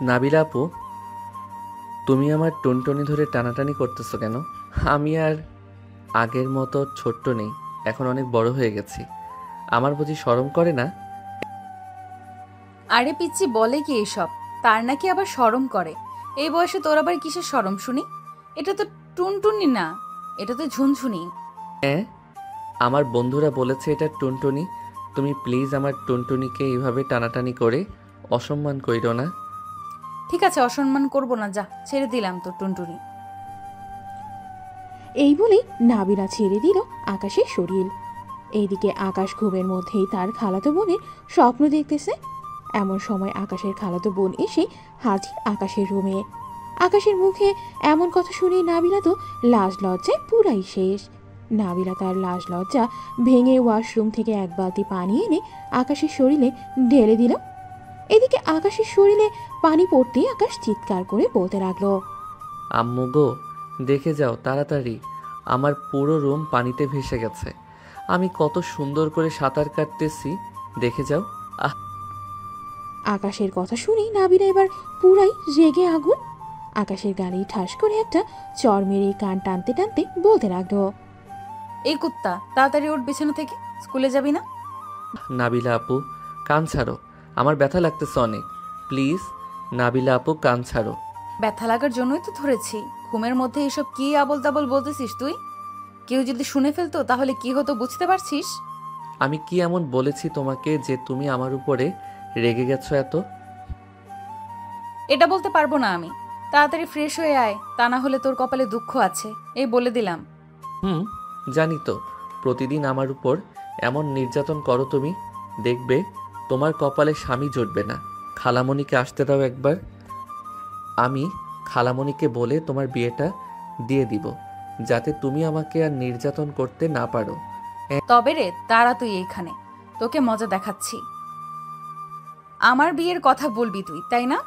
নাবিলা আপু, তুমি আমার টুনটুনি ধরে টানাটানি করতেছো কেন? আমি আর আগের মতো ছোট্ট নেই, এখন অনেক বড় হয়ে গেছি। আমার বুঝি শরম করে না? আরে পিচ্চি বলে কি এসব? তার নাকি আবার শরম করে? এই বয়সে তোর আবার কিসের শরম শুনি? এটা তো টুনটুনি না, এটা তো ঝুনঝুনি। হ্যাঁ, আমার বন্ধুরা বলেছে এটা টুনটুনি। তুমি প্লিজ আমার টুনটুনিকে এইভাবে টানাটানি করে অসম্মান কইরো না। ঠিক আছে, অসম্মান করব না, যা ছেড়ে দিলাম তোর টুনটুনি। এই বলেই নাবিলা ছেড়ে দিল আকাশের শরীর। এইদিকে আকাশ ঘুমের মধ্যেই তার খালাতো বোনের স্বপ্ন দেখতেছে। এমন সময় আকাশের খালাতো বোন এসে হাজির আকাশের রুমে। আকাশের মুখে এমন কথা শুনে নাবিলা তো লাজ লজ্জায় পুরাই শেষ। নাবিলা তার লাজ লজ্জা ভেঙে ওয়াশরুম থেকে এক বালতি পানি এনে আকাশের শরীরে ঢেলে দিল। এদিকে আকাশের শরীরে পানি পড়তেই আকাশ চিৎকার করে বলতে লাগলো, আম্মু গো, দেখে যাও তাড়াতাড়ি, আমার পুরো রুম পানিতে ভেসে গেছে। আমি কত সুন্দর করে সাঁতার কাটতেছি, দেখে যাও। আহ! আকাশের কথা শুনেই নাবিলা এবার পুরাই রেগে আগুন। আকাশের গালে ঠাস করে একটা চর মেরে কান টানতে টানতে বলতে লাগলো, এই কুত্তা, তাড়াতাড়ি ওঠ বিছানা থেকে, স্কুলে যাবি না? নাবিলা আপু, কান ছাড়ো, আমার ব্যথা লাগতেছে অনেক। প্লিজ নাবিলা আপু, কান ছাড়ো। ব্যথা লাগার জন্যই তো ধরেছি। ঘুমের মধ্যে এসব কি আবল তাবল বলতেছিস তুই? কেউ যদি শুনে ফেলতো তাহলে কি হতো বুঝতে পারছিস? আমি কি এমন বলেছি তোমাকে যে তুমি আমার উপরে রেগে গেছো এত? এটা বলতে পারবো না আমি। তাড়াতাড়ি ফ্রেশ হয়ে আয়, তা না হলে তোর কপালে দুঃখ আছে, এই বলে দিলাম। হুম, জানি তো। প্রতিদিন আমার উপর এমন নির্যাতন করো তুমি, দেখবে তোমার কপালে স্বামী জুটবে না। খালামণিকে আসতে দাও একবার, আমি খালামণিকে বলে তোমার বিয়েটা দিয়ে দিব, যাতে তুমি আমাকে আর নির্যাতন করতে না পারো। তবে রে, তারা তুই এইখানে, তোকে মজা দেখাচ্ছি। আমার বিয়ের কথা বলবি তুই, তাই না?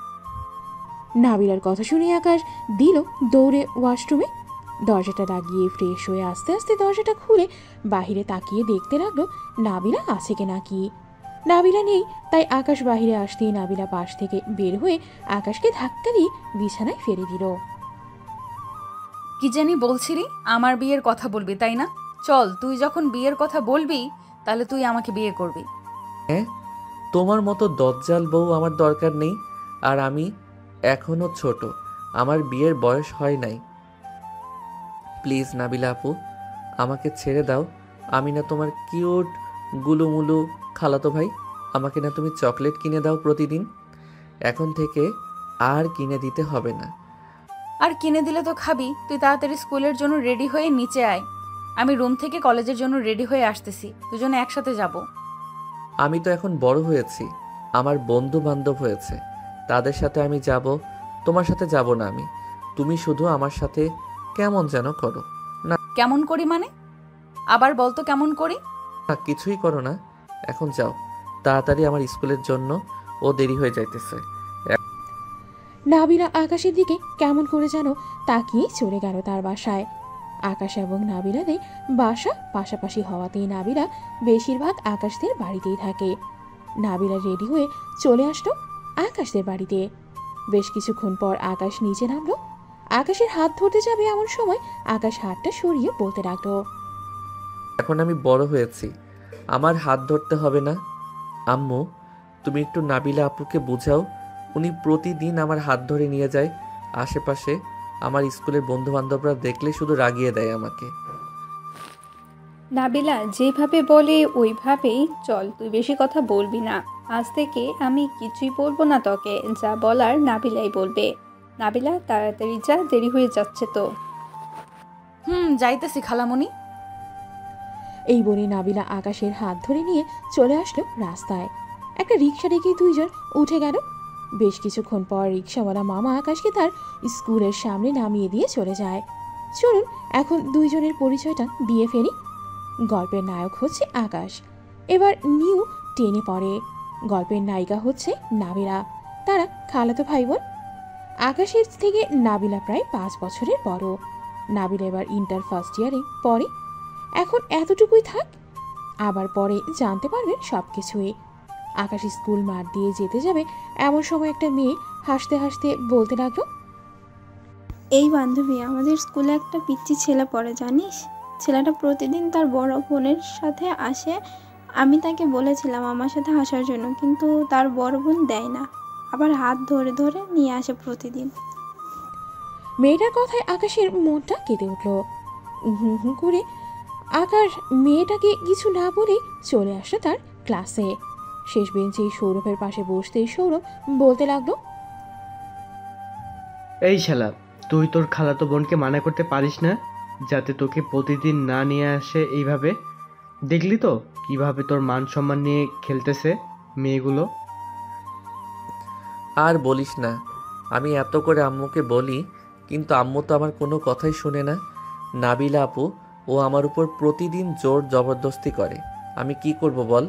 নাবিলার কথা শুনে আকাশ দিল দৌড়ে ওয়াশরুমে। দরজাটা লাগিয়ে ফ্রেশ হয়ে আস্তে আস্তে দরজাটা খুলে বাহিরে তাকিয়ে দেখতে লাগলো নাবিলা আছে কিনা কি। নাবিলা নেই, তাই আকাশ বাহিরে আসতেই নাবিলা পাশ থেকে বের হয়ে আকাশকে ধাক্কা দিয়ে বিছানায় ফেলে দিল। কি জানি বলছিলি, আমার বিয়ের কথা বলবি তাই না? চল, তুই যখন বিয়ের কথা বলবি তাহলে তুই আমাকে বিয়ে করবি। হ্যাঁ, তোমার মতো দজ্জাল বউ আমার দরকার নেই। আর আমি এখনো ছোট, আমার বিয়ের বয়স হয় নাই। প্লিজ নাবিলা আপু, আমাকে ছেড়ে দাও। আমি না তোমার কিউট গুলুমুলু খালাতো ভাই? আমাকে না তুমি চকলেট কিনে দাও প্রতিদিন? এখন থেকে আর কিনে দিতে হবে না। আর কিনে দিলে তো খাবি। তুই তাড়াতাড়ি স্কুলের জন্য রেডি হয়ে নিচে আয়, আমি রুম থেকে কলেজের জন্য রেডি হয়ে আসতেছি, দুজনে একসাথে যাব। আমি তো এখন বড় হয়েছি, আমার বন্ধু বান্ধব হয়েছে, তাদের সাথে আমি যাব, তোমার সাথে যাব না আমি। তুমি শুধু আমার সাথে কেমন যেন করো। না কেমন করি মানে? আবার বলতো কেমন করি? না, কিছুই করো না, এখন যাও তাড়াতাড়ি, আমার স্কুলের জন্য ও দেরি হয়ে যাইতেছে। নাবিলা আকাশের দিকে কেমন করে যেন তাকিয়ে চলে গেল তার বাসায়। আকাশ এবং নাবিলাদের বাসা পাশাপাশি হওয়াতেই নাবিলা বেশিরভাগ আকাশদের বাড়িতেই থাকে। নাবিলা রেডি হয়ে চলে আসলো আকাশদের বাড়িতে। বেশ কিছুক্ষণ পর আকাশ নিচে নামলো। আকাশের হাত ধরতে যাবে এমন সময় আকাশ হাতটা সরিয়ে বলতে লাগলো, এখন আমি বড় হয়েছি, আমার হাত ধরতে হবে না। আম্মু, তুমি একটু নাবিলা আপুকে বুঝাও, উনি প্রতিদিন আমার হাত ধরে নিয়ে যায় আশেপাশে। আমার স্কুলের বন্ধু বান্ধবরা দেখলে শুধু রাগিয়ে দেয় আমাকে। নাবিলা যেভাবে বলে ওইভাবেই চল, তুই বেশি কথা বলবি না। আজ থেকে আমি কিছুই বলবো না তোকে, যা বলার নাবিলাই বলবে। নাবিলা তাড়াতাড়ি যা, দেরি হয়ে যাচ্ছে তো। যাইতেছি খালামণি। এই বলে নাবিলা আকাশের হাত ধরে নিয়ে চলে আসলো রাস্তায়। একটা রিক্সা ডেকে দুইজন উঠে গেল। বেশ কিছুক্ষণ পর রিক্সাওয়ালা মামা আকাশকে তার স্কুলের সামনে নামিয়ে দিয়ে চলে যায়। চলুন এখন দুইজনের পরিচয়টা দিয়ে ফেলি। গল্পের নায়ক হচ্ছে আকাশ, এবার নিউ টেনে পড়ে। গল্পের নায়িকা হচ্ছে নাবিলা, তারা খালাতো ভাই বোন। আকাশের থেকে নাবিলা প্রায় 5 বছরের বড়। নাবিলা এবার ইন্টার ফার্স্ট ইয়ারে পড়ে। এখন এতটুকুই থাক, আবার পরে জানতে পারবেন সবকিছুই। আকাশ স্কুল মাঠ দিয়ে যেতে যাবে এমন সময় একটা মেয়ে হাসতে হাসতে বলতে লাগলো, এই বান্ধবী, আমাদের স্কুলে একটা পিচ্চি ছেলে পড়ে জানিস? ছেলেটা প্রতিদিন তার বড় বোনের সাথে আসে। আমি তাকে বলেছিলাম আমার সাথে আসার জন্য, কিন্তু তার বড় বোন দেয় না, আবার হাত ধরে ধরে নিয়ে আসে প্রতিদিন। মেয়েটার কথায় আকাশের মনটা কেঁদে উঠল। হুম হুম করে আকাশ মেয়েটাকে কিছু না বলেই চলে আসলো তার ক্লাসে। শেষ বেঞ্চেই সৌরভের পাশে বসতেই সৌরভ বলতে লাগলো, এই শালা, তুই তোর খালাতো বোনকে মানা করতে পারিস না যাতে তোকে প্রতিদিন না নিয়ে আসে এইভাবে? দেখলি তো কিভাবে তোর মান সম্মান নিয়ে খেলতেছে মেয়েগুলো। আর বলিস না, আমি এত করে আম্মুকে বলি, কিন্তু আম্মু তো আমার কোনো কথাই শুনে না। নাবিলা আপু ও আমার উপর প্রতিদিন জোর জবরদস্তি করে। আমি কি করব বল?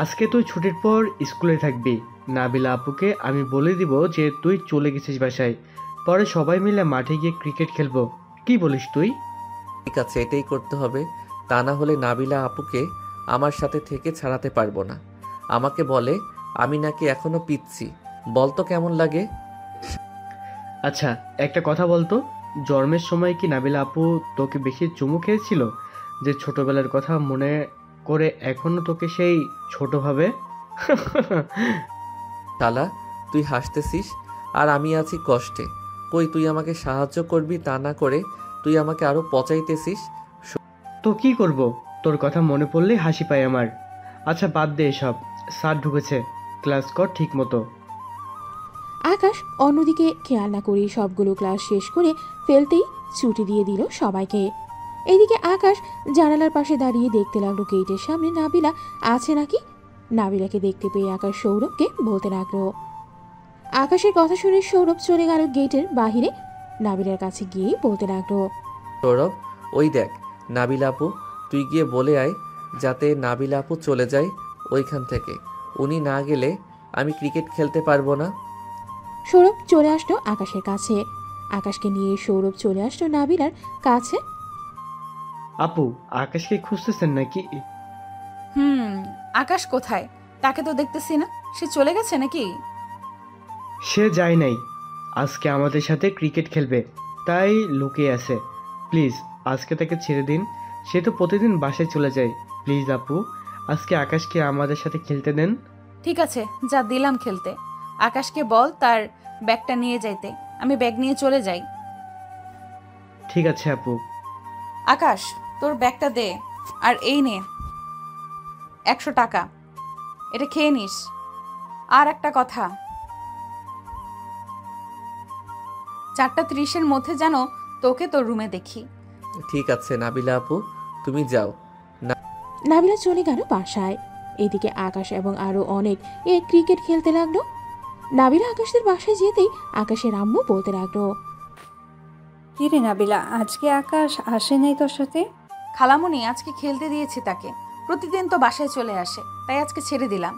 আজকে তুই ছুটির পর স্কুলে থাকবি। নাবিলা আপুকে আমি বলে দিব যে তুই চলে গেছিস বাসায়, পরে সবাই মিলে মাঠে গিয়ে ক্রিকেট খেলবো। কি বলিস তুই? ঠিক আছে, এটাই করতে হবে। তা না হলে নাবিলা আপুকে আমার সাথে থেকে ছাড়াতে পারবো না। আমাকে বলে আমি নাকি এখনো পিচ্ছি। বলতো কেমন লাগে? আচ্ছা, একটা কথা বলতো, জন্মের সময় কি নাবিলা আপু তোকে বেশি চুমু খেয়েছিল যে ছোটবেলার কথা মনে করে এখনো তোকে সেই ছোট ভাবে? শালা, তুই হাসতেছিস আর আমি আছি কষ্টে। কই তুই আমাকে সাহায্য করবি, তা না করে তুই আমাকে আরো পচাইতেছিস। তো কি করব, তোর কথা মনে পড়লেই হাসি পায় আমার। আচ্ছা বাদ দে এসব, স্যার ঢুকেছে, ক্লাস কর ঠিক মতো। আকাশ অন্যদিকে খেয়াল না করে সবগুলো ক্লাস শেষ করে ফেলতেই ছুটি দিয়ে দিল সবাইকে। এদিকে আকাশ জানালার পাশে দাঁড়িয়ে দেখতে লাগলো গেটের সামনে নাবিলা আছে নাকি। নাবিলাকে দেখতে পেয়ে আকাশ সৌরভকে বলতে লাগলো। আকাশের কথা শুনে সৌরভ চলে গেল গেটের বাহিরে। নাবিলার কাছে গিয়ে বলতে লাগলো, সৌরভ, ওই দেখ নাবিলা আপু, তুই গিয়ে বলে আয় যাতে নাবিলা আপু চলে যায় ওইখান থেকে। উনি না গেলে আমি ক্রিকেট খেলতে পারবো না। সৌরভ চলে আসলো আকাশের কাছে। আকাশকে নিয়ে সৌরভ চলে আসলো নাবিলার কাছে। আপু, আকাশকে খুঁজতেছেন নাকি? আকাশ কোথায়? তাকে তো দেখতেছি না। সে চলে গেছে নাকি? সে যায় নাই, আজকে আমাদের সাথে ক্রিকেট খেলবে, তাই লুকিয়ে আছে। প্লিজ আজকে তাকে ছেড়ে দিন, সে তো প্রতিদিন বাসায় চলে যায়। প্লিজ আপু, আজকে আকাশকে আমাদের সাথে খেলতে দেন। ঠিক আছে, যা দিলাম খেলতে। আকাশকে বল তার ব্যাগটা নিয়ে যাইতে। আমি ব্যাগ নিয়ে চলে যাই। ঠিক আছে আপু। আকাশ, তোর ব্যাগটা দে। আর এই নে 100 টাকা, এটা খেয়ে নিস। আর একটা কথা, 4:30-এর মধ্যে যেন তোকে তোর রুমে দেখি। ঠিক আছে নাবিলা আপু, তুমি যাও। নাবিলা চলে গেল বাসায়। এদিকে আকাশ এবং আরো অনেক ক্রিকেট খেলতে লাগলো। নাবিলা আকাশের বাসায় যেতেই আকাশের আম্মু বলতে লাগলো, কিরে নাবিলা, আজকে আকাশ আসে নাই তোর সাথে? খালামুনি আজকে খেলতে দিয়েছি তাকে। প্রতিদিন তো বাসায় চলে আসে, তাই আজকে ছেড়ে দিলাম।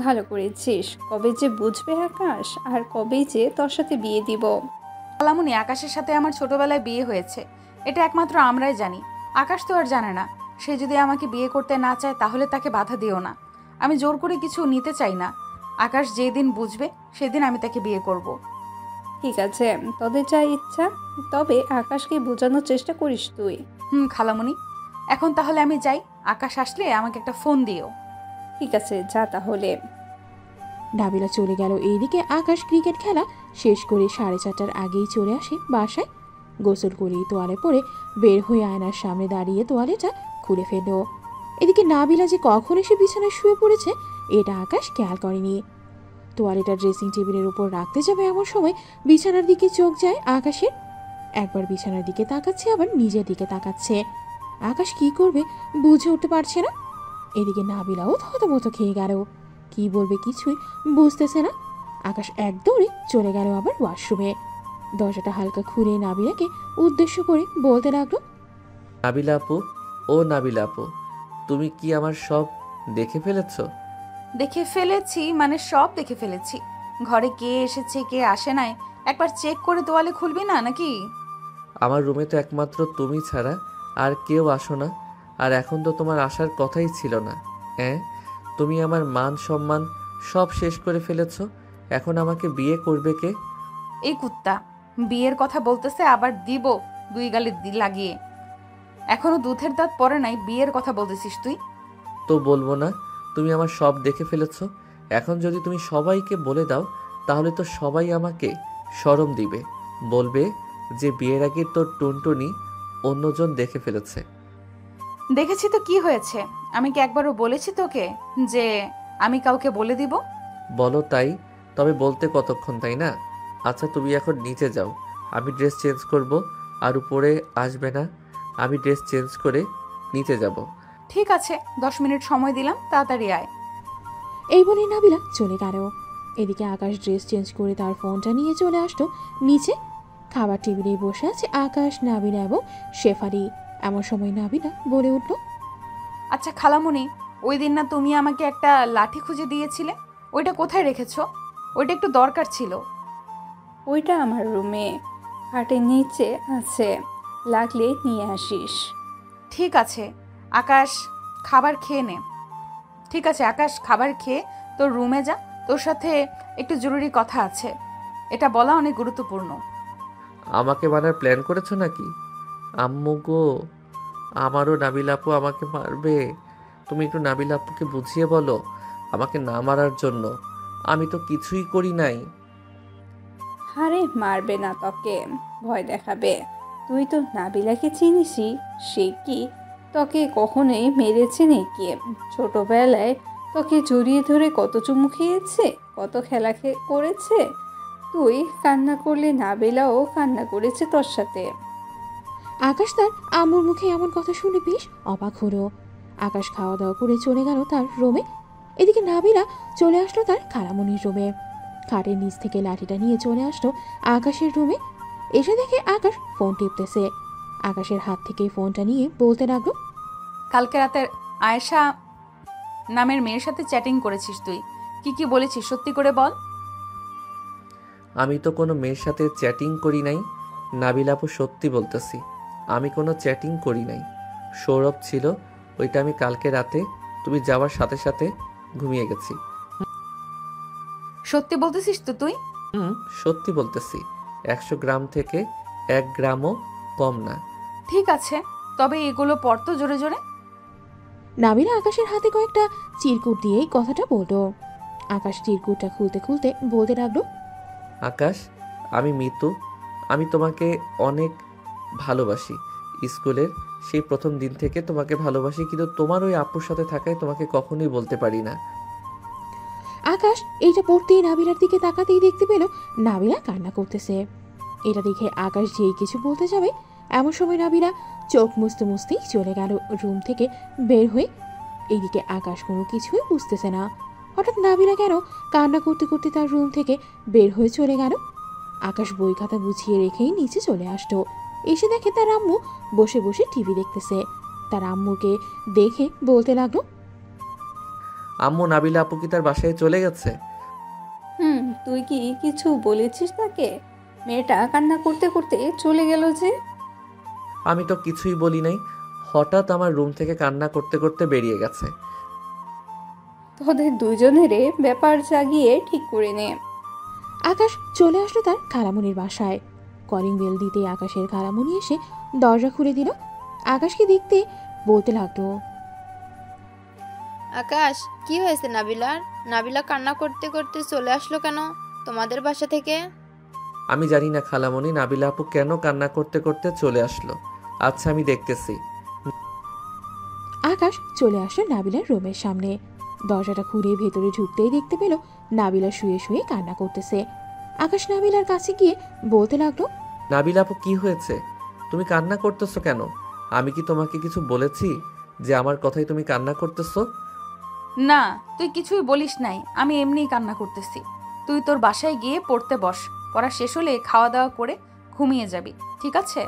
ভালো করেছিস। কবে যে বুঝবে আকাশ, আর কবেই যে তোর সাথে বিয়ে দিব। খালামুনি, আকাশের সাথে আমার ছোটবেলায় বিয়ে হয়েছে, এটা একমাত্র আমরাই জানি। আকাশ তো আর জানে না। সে যদি আমাকে বিয়ে করতে না চায় তাহলে তাকে বাধা দিও না। আমি জোর করে কিছু নিতে চাই না। আকাশ যেদিন বুঝবে সেদিন আমি তাকে বিয়ে করব। ঠিক আছে, তোদের যা ইচ্ছা, তবে আকাশকে বোঝানোর চেষ্টা করিস তুই। খালামুনি, এখন তাহলে আমি যাই। আকাশ আসলে আমাকে একটা ফোন দিও। ঠিক আছে, যা তাহলে। নাবিলা চলে গেল। এইদিকে আকাশ ক্রিকেট খেলা শেষ করে 4:30টার আগেই চলে আসে বাসায়। গোসল করে তোয়ালে পরে বের হয়ে আয়নার সামনে দাঁড়িয়ে তোয়ালেটা খুলে ফেলল। এদিকে নাবিলা যে কখন এসে বিছানায় শুয়ে পড়েছে এটা আকাশ খেয়াল করেনি। তোয়ালেটা ড্রেসিং টেবিলের উপর রাখতে যাবে এমন সময় বিছানার দিকে চোখ যায় আকাশের। একবার বিছানার দিকে তাকাচ্ছে, আবার নিজের দিকে তাকাচ্ছে। আকাশ কি করবে বুঝে উঠতে পারছে না। এদিকে নাবিলাও থতমত খেয়ে গেল, কি বলবে কিছুই বুঝতেছে না। আকাশ এক দৌড়ে চলে গেল আবার ওয়াশরুমে। দরজাটা হালকা খুলে নাবিলাকে উদ্দেশ্য করে বলতে লাগলো, নাবিলা আপু, ও নাবিলা আপু, তুমি কি আমার সব দেখে ফেলেছো? দেখে ফেলেছি মানে সব দেখে ফেলেছি। ঘরে কে এসেছে কে আসে নাই একবার চেক করে তোয়ালে খুলবি না নাকি? আমার রুমে তো একমাত্র তুমি ছাড়া আর কেউ আসো না। আর এখন তো তোমার আসার কথাই ছিল না। হ্যাঁ, তুমি আমার মান সম্মান সব শেষ করে ফেলেছো। এখন আমাকে বিয়ে করবে কে? এই কুত্তা বিয়ের কথা বলতেছে, আবার দিব 2 গালে লাগিয়ে। এখনো দুধের দাঁত পড়ে নাই, বিয়ের কথা বলতেছিস তুই? তো বলবো না? তুমি আমার সব দেখে ফেলেছো। এখন যদি তুমি সবাইকে বলে দাও তাহলে তো সবাই আমাকে শরম দিবে, বলবে যে বিয়ের আগে তোর টুনটুনি অন্যজন দেখে ফেলেছে। দেখেছি তো কি হয়েছে? আমি কি একবারও বলেছি তোকে যে আমি কাউকে বলে দিব? বলো তাই, তবে বলতে কতক্ষণ, তাই না? আচ্ছা তুমি এখন নিচে যাও, আমি ড্রেস চেঞ্জ করব। আর উপরে আসবে না, আমি ড্রেস চেঞ্জ করে নিচে যাব। ঠিক আছে, 10 মিনিট সময় দিলাম, তাড়াতাড়ি আয়। এই বলে নাবিলা চলে গেল। এদিকে আকাশ ড্রেস চেঞ্জ করে তার ফোনটা নিয়ে চলে আসলো নিচে। খাবার টেবিলে বসে আছে আকাশ, নাবিলা এবং শেফালি। এমন সময় নাবিলা বলে উঠল, আচ্ছা খালামণি, ওই দিন না তুমি আমাকে একটা লাঠি খুঁজে দিয়েছিলে, ওইটা কোথায় রেখেছো? ওইটা একটু দরকার ছিল। ওইটা আমার রুমে খাটের নিচে আছে, লাগলে নিয়ে আসিস। ঠিক আছে আকাশ, খাবার খেয়ে নে। ঠিক আছে আকাশ, খাবার খেয়ে তোর রুমে যা, তোর সাথে একটু জরুরি কথা আছে, এটা বলা অনেক গুরুত্বপূর্ণ। আমাকে মারার প্ল্যান করেছো নাকি? আম্মু গো, আমারও নাবিল আপু আমাকে মারবে। তুমি একটু নাবিল আপুকে বুঝিয়ে বলো আমাকে না মারার জন্য। আমি তো কিছুই করি নাই। আরে মারবে না তোকে, ভয় দেখাবে। তুই তো নাবিলাকে চিনিসই, সে কি তোকে কখনোই মেরেছে নাকি? ছোটবেলায় তোকে জড়িয়ে ধরে কত চুমু খেয়েছে, কত খেলা করেছে। তুই কান্না করলে নাবিলাও কান্না করেছে তোর সাথে। আকাশ তার আম্মুর মুখে এমন কথা শুনে বেশ অবাক হলো। আকাশ খাওয়া দাওয়া করে চলে গেল তার রুমে। এদিকে নাবিলা চলে আসলো তার খালামণির রুমে। খাটের নিচ থেকে লাঠিটা নিয়ে চলে আসলো আকাশের রুমে। এসে দেখে আকাশ ফোন টিপতেছে। আকাশের হাত থেকে ফোনটা নিয়ে বলতে লাগলো, কালকে রাতে আয়েশা নামের মেয়ের সাথে চ্যাটিং করেছিস তুই, কি কি বলেছিস সত্যি করে বল। আমি তো কোনো মেয়ের সাথে চ্যাটিং করি নাই। নাবিল আপু সত্যি বলতেছি, আমি কোনো চ্যাটিং করি নাই। সৌরভ ছিল, ওইটা আমি কালকে রাতে তুমি যাওয়ার সাথে সাথে ঘুমিয়ে গেছি। সত্যি বলতেছিস তো তুই? সত্যি বলতেছি, 100 গ্রাম থেকে 1 গ্রামও কম না। ঠিক আছে, তবে এগুলো পড়তো জোরে জোরে। নাবিলা আকাশের হাতে কয়েকটা চিরকুট দিয়েই কথাটা বলল। আকাশ চিরকুটটা খুলতে খুলতে বলতে লাগলো, আকাশ, আমি মিতু, আমি তোমাকে অনেক ভালোবাসি। স্কুলের সেই প্রথম দিন থেকে তোমাকে ভালোবাসি, কিন্তু তোমার ওই আপুর সাথে থাকায় তোমাকে কখনোই বলতে পারি না। আকাশ এইটা পড়তেই নাবিলার দিকে তাকাতেই দেখতে পেল নাবিলা কান্না করতেছে। এটা দেখে আকাশ যেই কিছু বলতে যাবে এমন সময় নাবিলা চোখ মুছতে মুছতেই চলে গেল রুম থেকে বের হয়ে। এইদিকে আকাশ কোনো কিছুই বুঝতেছে না, হঠাৎ নাবিলা কেন কান্না করতে করতে তার রুম থেকে বের হয়ে চলে গেল। আকাশ বই খাতা গুছিয়ে রেখেই নিচে চলে আসতো। এসে দেখে তার আম্মু বসে বসে টিভি দেখতেছে। তার আম্মুকে দেখে বলতে লাগলো, আম্মু, নাবিলা আপু কি তার বাসায় চলে গেছে? তুই কি কিছু বলেছিস তাকে? মেয়েটা কান্না করতে করতে চলে গেল যে। আমি তো কিছুই বলি নাই, হঠাৎ আমার রুম থেকে কান্না করতে করতে বেরিয়ে গেছে। তোদের দুজনেরে ব্যাপার জাগিয়ে ঠিক করে নে। আকাশ চলে আসলো তার খালামুনির বাসায়। কলিং বেল দিতে আকাশের খালামুনি এসে দরজা খুলে দিল। আকাশকে দেখতে বলতে লাগলো, আকাশ, কি হয়েছে নাবিলার? নাবিলা কান্না করতে করতে চলে আসলো কেন তোমাদের বাসা থেকে? আমি জানি না খালামণি, নাবিলা আপু কেন কান্না করতে করতে চলে আসলো। আচ্ছা আমি দেখতেছি। আকাশ চলে আসলো নাবিলার রুমের সামনে। দরজাটা খুলে ভেতরে ঢুকতেই দেখতে পেল নাবিলা শুয়ে শুয়ে কান্না করতেছে। আকাশ নাবিলার কাছে গিয়ে বলতে লাগলো, নাবিলা আপু কি হয়েছে? তুমি কান্না করতেছো কেন? আমি কি তোমাকে কিছু বলেছি যে আমার কথাই তুমি কান্না করতেছো? না, তুই কিছুই বলিস নাই, আমি এমনিই কান্না করতেছি। তুই তোর বাসায় গিয়ে পড়তে বস, পড়া শেষ হলে খাওয়া দাওয়া করে ঘুমিয়ে যাবি, ঠিক আছে?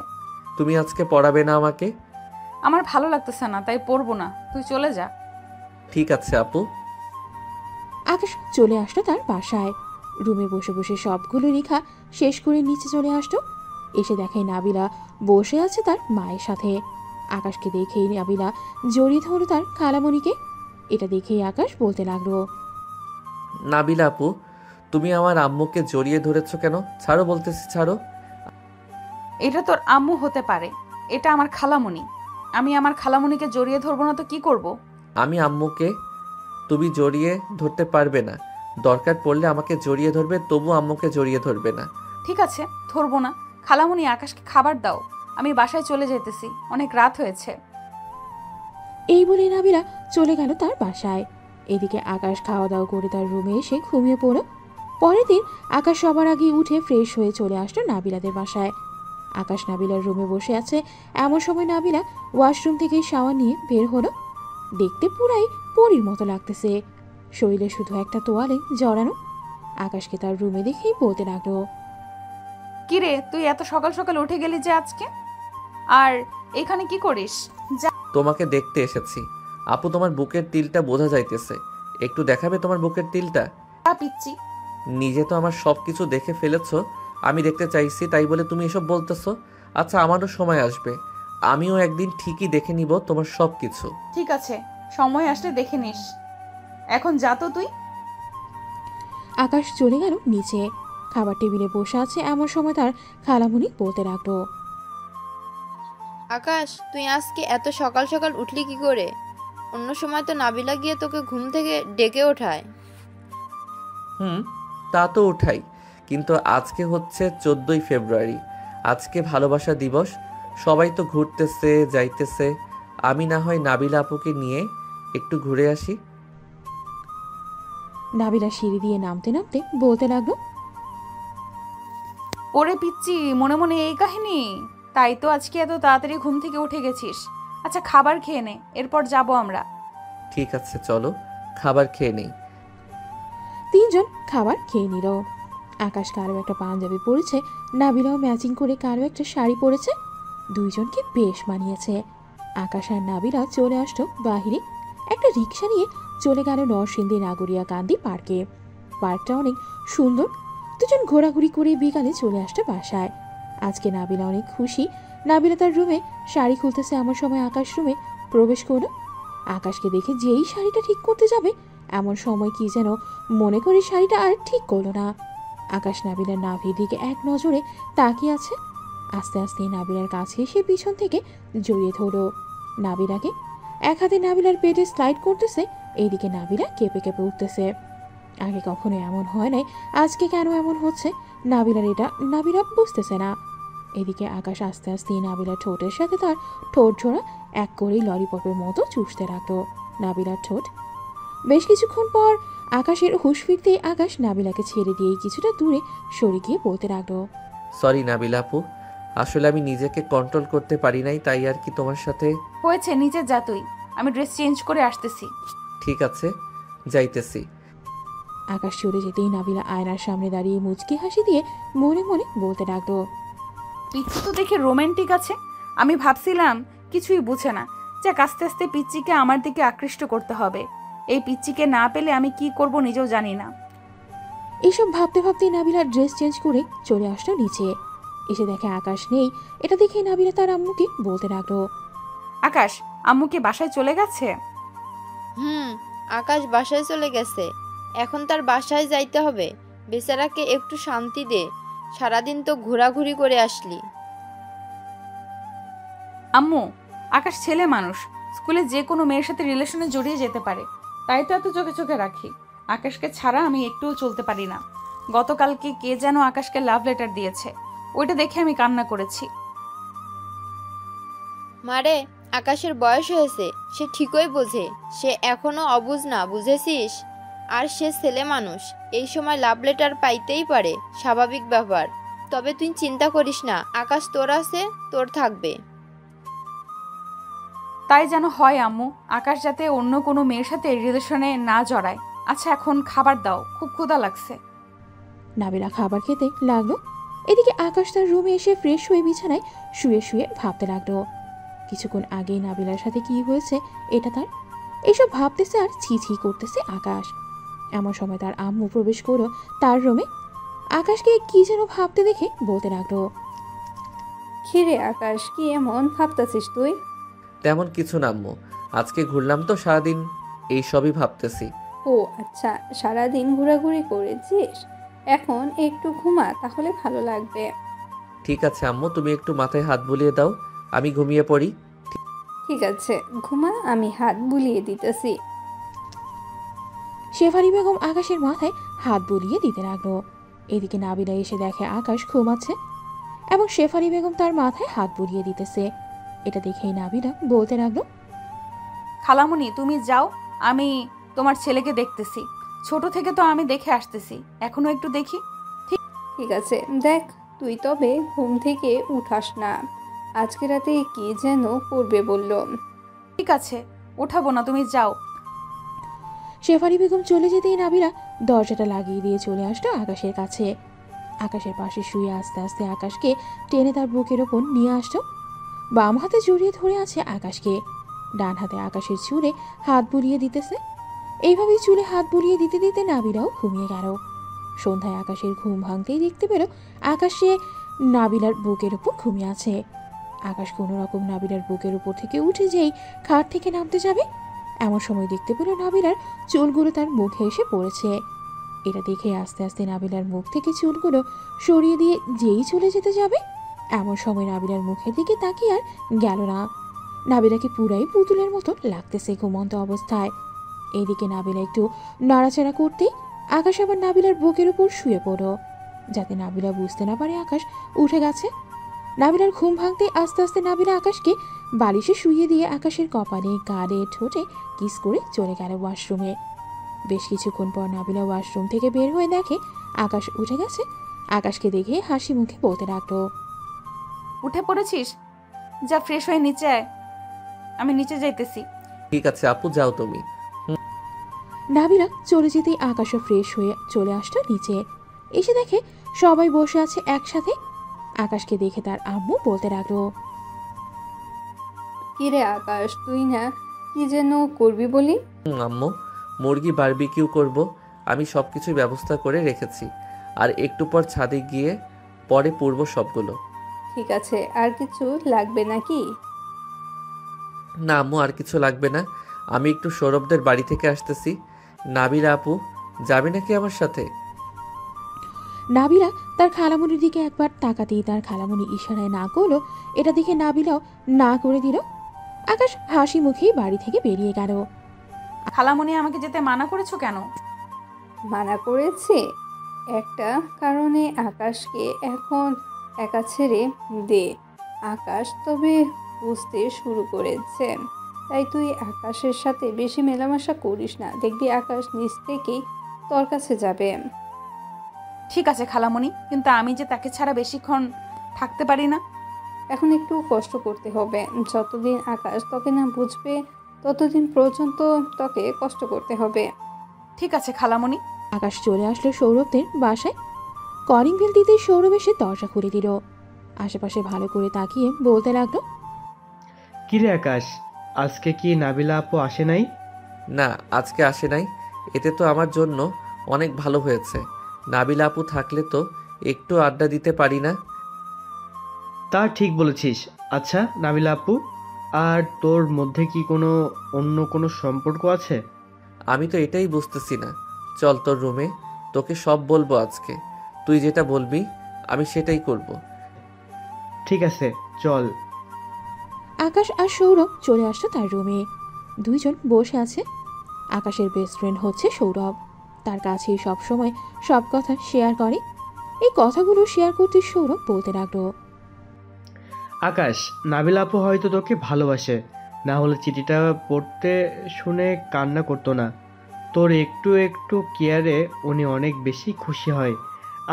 তুমি আজকে পড়াবে না আমাকে? আমার ভালো লাগতেছে না, তাই পড়বো না, তুই চলে যা। ঠিক আছে আপু। আকাশ চলে আসলো তার বাসায়। রুমে বসে বসে সবগুলো লেখা শেষ করে নিচে চলে আসলো। এসে দেখে নাবিলা বসে আছে তার মায়ের সাথে। আকাশকে দেখেই নাবিলা জড়িয়ে ধরল তার খালামণিকে। এটা দেখেই আকাশ বলতে লাগলো, নাবিলা আপু, তুমি আমার আম্মুকে জড়িয়ে ধরেছো কেন? ছাড়ো বলতেছি, ছাড়ো। এটা তোর আম্মু হতে পারে, এটা আমার খালামণি। আমি আমার খালামণিকে জড়িয়ে ধরবো না তো কি করব? আমি আম্মুকে তুমি জড়িয়ে ধরতে পারবে না। দরকার পড়লে আমাকে জড়িয়ে ধরবে, তবু আম্মুকে জড়িয়ে ধরবে না। ঠিক আছে, ধরবো না। খালামণি, আকাশকে খাবার দাও, আমি বাসায় চলে যেতেছি, অনেক রাত হয়েছে। এই বলে নাবিলা চলে গেল তার বাসায়। এদিকে আকাশ খাওয়া দাওয়া করে তার রুমে এসে ঘুমিয়ে পড়ল। পরের দিন আকাশ সবার আগে উঠে ফ্রেশ হয়ে চলে আসলো নাবিলাদের বাসায়। আকাশ নাবিলার রুমে বসে আছে, এমন সময় নাবিলা ওয়াশরুম থেকে শাওয়ার নিয়ে বের হলো। দেখতে পুরাই পরীর মতো লাগতেছে, শরীরে শুধু একটা তোয়ালে জড়ানো। আকাশকে তার রুমে দেখেই বলতে লাগলো, কিরে, তুই এত সকাল সকাল উঠে গেলি যে আজকে? আর এখানে কি করিস? যা। তোমাকে দেখতে এসেছি। আপু, তোমার বুকের তিলটা বোঝা যাইতেছে, একটু দেখাবে তোমার বুকের তিলটা? পিচ্ছি। নিজে তো আমার সব কিছু দেখে ফেলেছো, আমি দেখতে চাইছি তাই বলে তুমি এসব বলতেছো? আচ্ছা, আমারও সময় আসবে, আমিও একদিন ঠিকই দেখে নিব তোমার সব কিছু। ঠিক আছে, সময় আসলে দেখে নিস। এখন যা তো তুই। আকাশ চলে গেল নিচে। খাবার টেবিলে বসে আছে, এমন সময় তার খালামুনি বলতে লাগলো, আকাশ, তুই আজকে এত সকাল সকাল উঠলি কি করে? অন্য সময় তো নাবিলা গিয়ে তোকে ঘুম থেকে ডেকে ওঠায়। তা তো উঠাই, কিন্তু আজকে হচ্ছে 14ই ফেব্রুয়ারি, আজকে ভালোবাসা দিবস। সবাই তো ঘুরতেছে যাইতেছে, আমি না হয় নাবিলা আপুকে নিয়ে একটু ঘুরে আসি। নাবিলা সিঁড়ি দিয়ে নামতে নামতে বলতে লাগলো, ওরে পিচ্ছি, মনে মনে এই কাহিনী? তাই তো আজকে এত তাড়াতাড়ি ঘুম থেকে উঠে গেছিস। আচ্ছা, খাবার খেয়ে নে, এরপর যাব আমরা। ঠিক আছে, চলো খাবার খেয়ে নেই। তিনজন খাবার খেয়ে নিল। আকাশ কারো একটা পাঞ্জাবি পরেছে, নাবিলাও ম্যাচিং করে কারো একটা শাড়ি পরেছে। দুইজনকে বেশ মানিয়েছে। আকাশ আর নাবিলা চলে আসলো বাহিরে। একটা রিক্সা নিয়ে চলে গেল নরসিংদী নাগরিয়া কান্দি পার্কে। পার্কটা অনেক সুন্দর। দুজন ঘোরাঘুরি করে বিকালে চলে আসলো বাসায়। আজকে নাবিলা অনেক খুশি। নাবিলা তার রুমে শাড়ি খুলতেছে, এমন সময় আকাশ রুমে প্রবেশ করলো। আকাশকে দেখে যেই শাড়িটা ঠিক করতে যাবে, এমন সময় কি যেন মনে করে শাড়িটা আর ঠিক করলো না। আকাশ নাবিলার নাভির দিকে এক নজরে তাকিয়ে আছে। আস্তে আস্তে নাবিলার কাছে এসে পিছন থেকে জড়িয়ে ধরল নাবিলাকে। এক হাতে নাবিলার পেটে স্লাইড করতেছে, এইদিকে নাবিলা কেঁপে কেঁপে উঠতেছে। আগে কখনো এমন হয় নাই, আজকে কেন এমন হচ্ছে নাবিলার এটা নাবিলা বুঝতেছে না। এদিকে আকাশ আস্তে আস্তে নাবিলার ঠোঁটের সাথে তার ঠোঁট জোড়া এক করেই ললিপপের মতো চুষতে রাখলো নাবিলার ঠোঁট। বেশ কিছুক্ষণ পর আকাশের হুঁশ ফিরতেই আকাশ নাবিলাকে ছেড়ে দিয়ে কিছুটা দূরে সরে গিয়ে বলতে লাগলো, সরি নাবিলা আপু, আসলে আমি নিজেকে কন্ট্রোল করতে পারি নাই, তাই আর কি তোমার সাথে। হয়েছে, নিচে যা তুই, আমি ড্রেস চেঞ্জ করে আসতেছি। ঠিক আছে, যাইতেছি। আকাশ চলে যেতেই নাবিলা আয়নার সামনে দাঁড়িয়ে মুচকি হাসি দিয়ে মনে মনে বলতে লাগলো, পিচ্ছি তো দেখে রোমান্টিক আছে, আমি ভাবছিলাম কিছুই বুঝে না। যাক, আস্তে আস্তে পিচ্চিকে আমার দিকে আকৃষ্ট করতে হবে। এই পিচ্চিকে না পেলে আমি কি করব নিজেও জানি না। এইসব ভাবতে ভাবতেই নাবিলা ড্রেস চেঞ্জ করে চলে আসলো নিচে। এসে দেখে আকাশ নেই। এটা দেখে নাবিলা তার আম্মুকে বলতে লাগলো, আকাশ, আম্মু কি বাসায় চলে গেছে? আকাশ বাসায় চলে গেছে, এখন তার বাসায় যাইতে হবে। বেচারাকে একটু শান্তি দে, সারাদিন তো ঘোরাঘুরি করে আসলি। আম্মু, আকাশ ছেলে মানুষ, স্কুলে যে কোনো মেয়ের সাথে রিলেশনে জড়িয়ে যেতে পারে, তাই তো এত চোখে চোখে রাখি। আকাশকে ছাড়া আমি একটুও চলতে পারি না। গতকালকে কে যেন আকাশকে লাভ লেটার দিয়েছে, ওইটা দেখে আমি কান্না করেছি। মারে, আকাশের বয়স হয়েছে, সে ঠিকই বোঝে, সে এখনো অবুঝ না, বুঝেছিস? আর সে ছেলে মানুষ, এই সময় লাভ লেটার পাইতেই পারে, স্বাভাবিক ব্যাপার। তবে তুই চিন্তা করিস না, আকাশ তোর আছে, তোর থাকবে। তাই যেন হয় আম্মু, আকাশ যাতে অন্য কোনো মেয়ের সাথে রিলেশনে না জড়ায়। আচ্ছা, এখন খাবার দাও, খুব ক্ষুধা লাগছে। নাবিলা খাবার খেতে লাগলো। এদিকে আকাশ তার রুমে এসে ফ্রেশ হয়ে বিছানায় শুয়ে শুয়ে ভাবতে লাগলো কিছুক্ষণ আগেই নাবিলার সাথে কি হয়েছে এটা তার। এসব ভাবতেছে আর ছি ছি করতেছে আকাশ। এমন সময় তার আম্মু প্রবেশ করলো তার রুমে। আকাশকে কি যেন ভাবতে দেখে বলতে লাগলো, খিরে আকাশ, কি এমন ভাবতেছিস তুই? তেমন কিছু না আম্মু, আজকে ঘুরলাম তো সারাদিন, এইসবই ভাবতেছি। ও আচ্ছা, সারাদিন ঘোরাঘুরি করেছিস, এখন একটু ঘুমা, তাহলে ভালো লাগবে। ঠিক আছে আম্মু, তুমি একটু মাথায় হাত বুলিয়ে দাও, আমি ঘুমিয়ে পড়ি। ঠিক আছে, ঘুমা, আমি হাত বুলিয়ে দিতেছি। শেফালি বেগম আকাশের মাথায় হাত বুলিয়ে দিতে লাগলো। এদিকে নাবিলা এসে দেখে আকাশ ঘুমাচ্ছে এবং শেফালি বেগম তার মাথায় হাত বুলিয়ে দিতেছে। এটা দেখেই নাবিলা বলতে লাগলো, খালামণি তুমি যাও, আমি তোমার ছেলেকে দেখতেছি। ছোট থেকে তো আমি দেখে আসতেছি, এখনো একটু দেখি। ঠিক আছে, দেখ, তুই তবে ঘুম থেকে উঠাস না। আজকে রাতে কি যেন করবে বলল। ঠিক আছে, ওঠাবো না, তুমি যাও। শেফালি বেগম চলে যেতেই নাবিলা দরজাটা লাগিয়ে দিয়ে চলে আসলো আকাশের কাছে। আকাশের পাশে শুয়ে আস্তে আস্তে আকাশকে টেনে তার বুকের ওপর নিয়ে আসলো। বাম হাতে জড়িয়ে ধরে আছে আকাশকে, ডান হাতে আকাশের চুলে হাত বুলিয়ে দিতেছে। এইভাবেই চুলে হাত বুলিয়ে দিতে দিতে নাবিলাও ঘুমিয়ে গেল। সন্ধ্যায় আকাশের ঘুম ভাঙতেই দেখতে পেল আকাশে নাবিলার বুকের উপর ঘুমিয়ে আছে। আকাশ কোনো রকম নাবিলার বুকের উপর থেকে উঠে যেই খাট থেকে নামতে যাবে, এমন সময় দেখতে পেল নাবিলার চুলগুলো তার মুখে এসে পড়েছে। এটা দেখে আস্তে আস্তে নাবিলার মুখ থেকে চুলগুলো সরিয়ে দিয়ে যেই চলে যেতে যাবে, এমন সময় নাবিলার মুখের দিকে তাকিয়ে আর গেল না। নাবিলাকে পুরাই পুতুলের মতো লাগতেছে ঘুমন্ত অবস্থায়। এইদিকে নাবিলা একটু নাড়াচাড়া করতেই আকাশ আবার নাবিলার বুকের উপর শুয়ে পড়ল, যাতে নাবিলা বুঝতে না পারে আকাশ উঠে গেছে। নাবিলার ঘুম ভাঙতে আস্তে আস্তে নাবিলা আকাশকে বালিশে শুইয়ে দিয়ে আকাশের কপালে, গালে, ঠোঁটে কিস করে চলে গেল ওয়াশরুমে। বেশ কিছুক্ষণ পর নাবিলা ওয়াশরুম থেকে বের হয়ে দেখে আকাশ উঠে গেছে। আকাশকে দেখে হাসি মুখে বলতে লাগলো, উঠে পড়েছিস? যা ফ্রেশ হয়ে নিচে আয়, আমি নিচে যাইতেছি। ঠিক আছে আপু, যাও তুমি। নাবিলা চলে যেতেই আকাশও ফ্রেশ হয়ে চলে আসলো নিচে। এসে দেখে সবাই বসে আছে একসাথে। আকাশকে দেখে তার আম্মু বলতে লাগলো, কিরে আকাশ, তুই না কি যেন করবি বলি? আম্মু, মুরগি বারবিকিউ করব, আমি সব কিছুর ব্যবস্থা করে রেখেছি। আর একটু পর ছাদে গিয়ে পরে পূর্ব সবগুলো। ঠিক আছে, আর কিছু লাগবে নাকি? না আম্মু, আর কিছু লাগবে না। আমি একটু সৌরভদের বাড়ি থেকে আসতেছি। নাবিলা আপু যাবে নাকি আমার সাথে? নাবিলা তার খালামুনির দিকে একবার তাকাতেই তার খালামুনি ইশারায় না করলো। এটা দেখে নাবিলাও না করে দিল। আকাশ হাসি মুখেই বাড়ি থেকে বেরিয়ে গেল। খালামণি আমাকে যেতে মানা করেছো কেন? মানা করেছে একটা কারণে, আকাশকে এখন একা ছেড়ে দে। আকাশ তবে বুঝতে শুরু করেছে, তাই তুই আকাশের সাথে বেশি মেলামেশা করিস না, দেখবি আকাশ নিজ থেকেই তোর কাছে যাবে। ঠিক আছে খালামণি, কিন্তু আমি যে তাকে ছাড়া বেশিক্ষণ থাকতে পারি না। এখন একটু কষ্ট করতে হবে, যতদিন আকাশ তোকে না বুঝবে ততদিন পর্যন্ত তোকে কষ্ট করতে হবে। ঠিক আছে খালামণি। আকাশ চলে আসলো সৌরভদের বাসায়। কলিং বেল দিতেই সৌরভ এসে দরজা খুলে দিল। আশেপাশে ভালো করে তাকিয়ে বলতে লাগলো, কিরে আকাশ, আজকে কি নাবিলা আপু আসে নাই? না, আজকে আসে নাই। এতে তো আমার জন্য অনেক ভালো হয়েছে। নাবিলা আপু থাকলে তো একটু আড্ডা দিতে পারি না। তা ঠিক বলেছিস। আচ্ছা নাবিলা আপু, আর তোর মধ্যে কি অন্য কোনো সম্পর্ক আছে? আমি তো এটাই বুঝতেছি না। চল তোর রুমে, তোকে সব বলবো আজকে। তুই যেটা বলবি আমি সেটাই করব। ঠিক আছে চল। আকাশ আর সৌরভ চলে আসলো তার রুমে। দুইজন বসে আছে। আকাশের বেস্ট ফ্রেন্ড হচ্ছে সৌরভ। তার কাছেই সবসময় সব কথা শেয়ার করে। এই কথাগুলো শেয়ার করতে সৌরভ বলতে লাগলো, আকাশ, নাবিলা আপু হয়তো তোকে ভালোবাসে, না হলে চিঠিটা পড়তে শুনে কান্না করতো না। তোর একটু একটু কেয়ারে উনি অনেক বেশি খুশি হয়,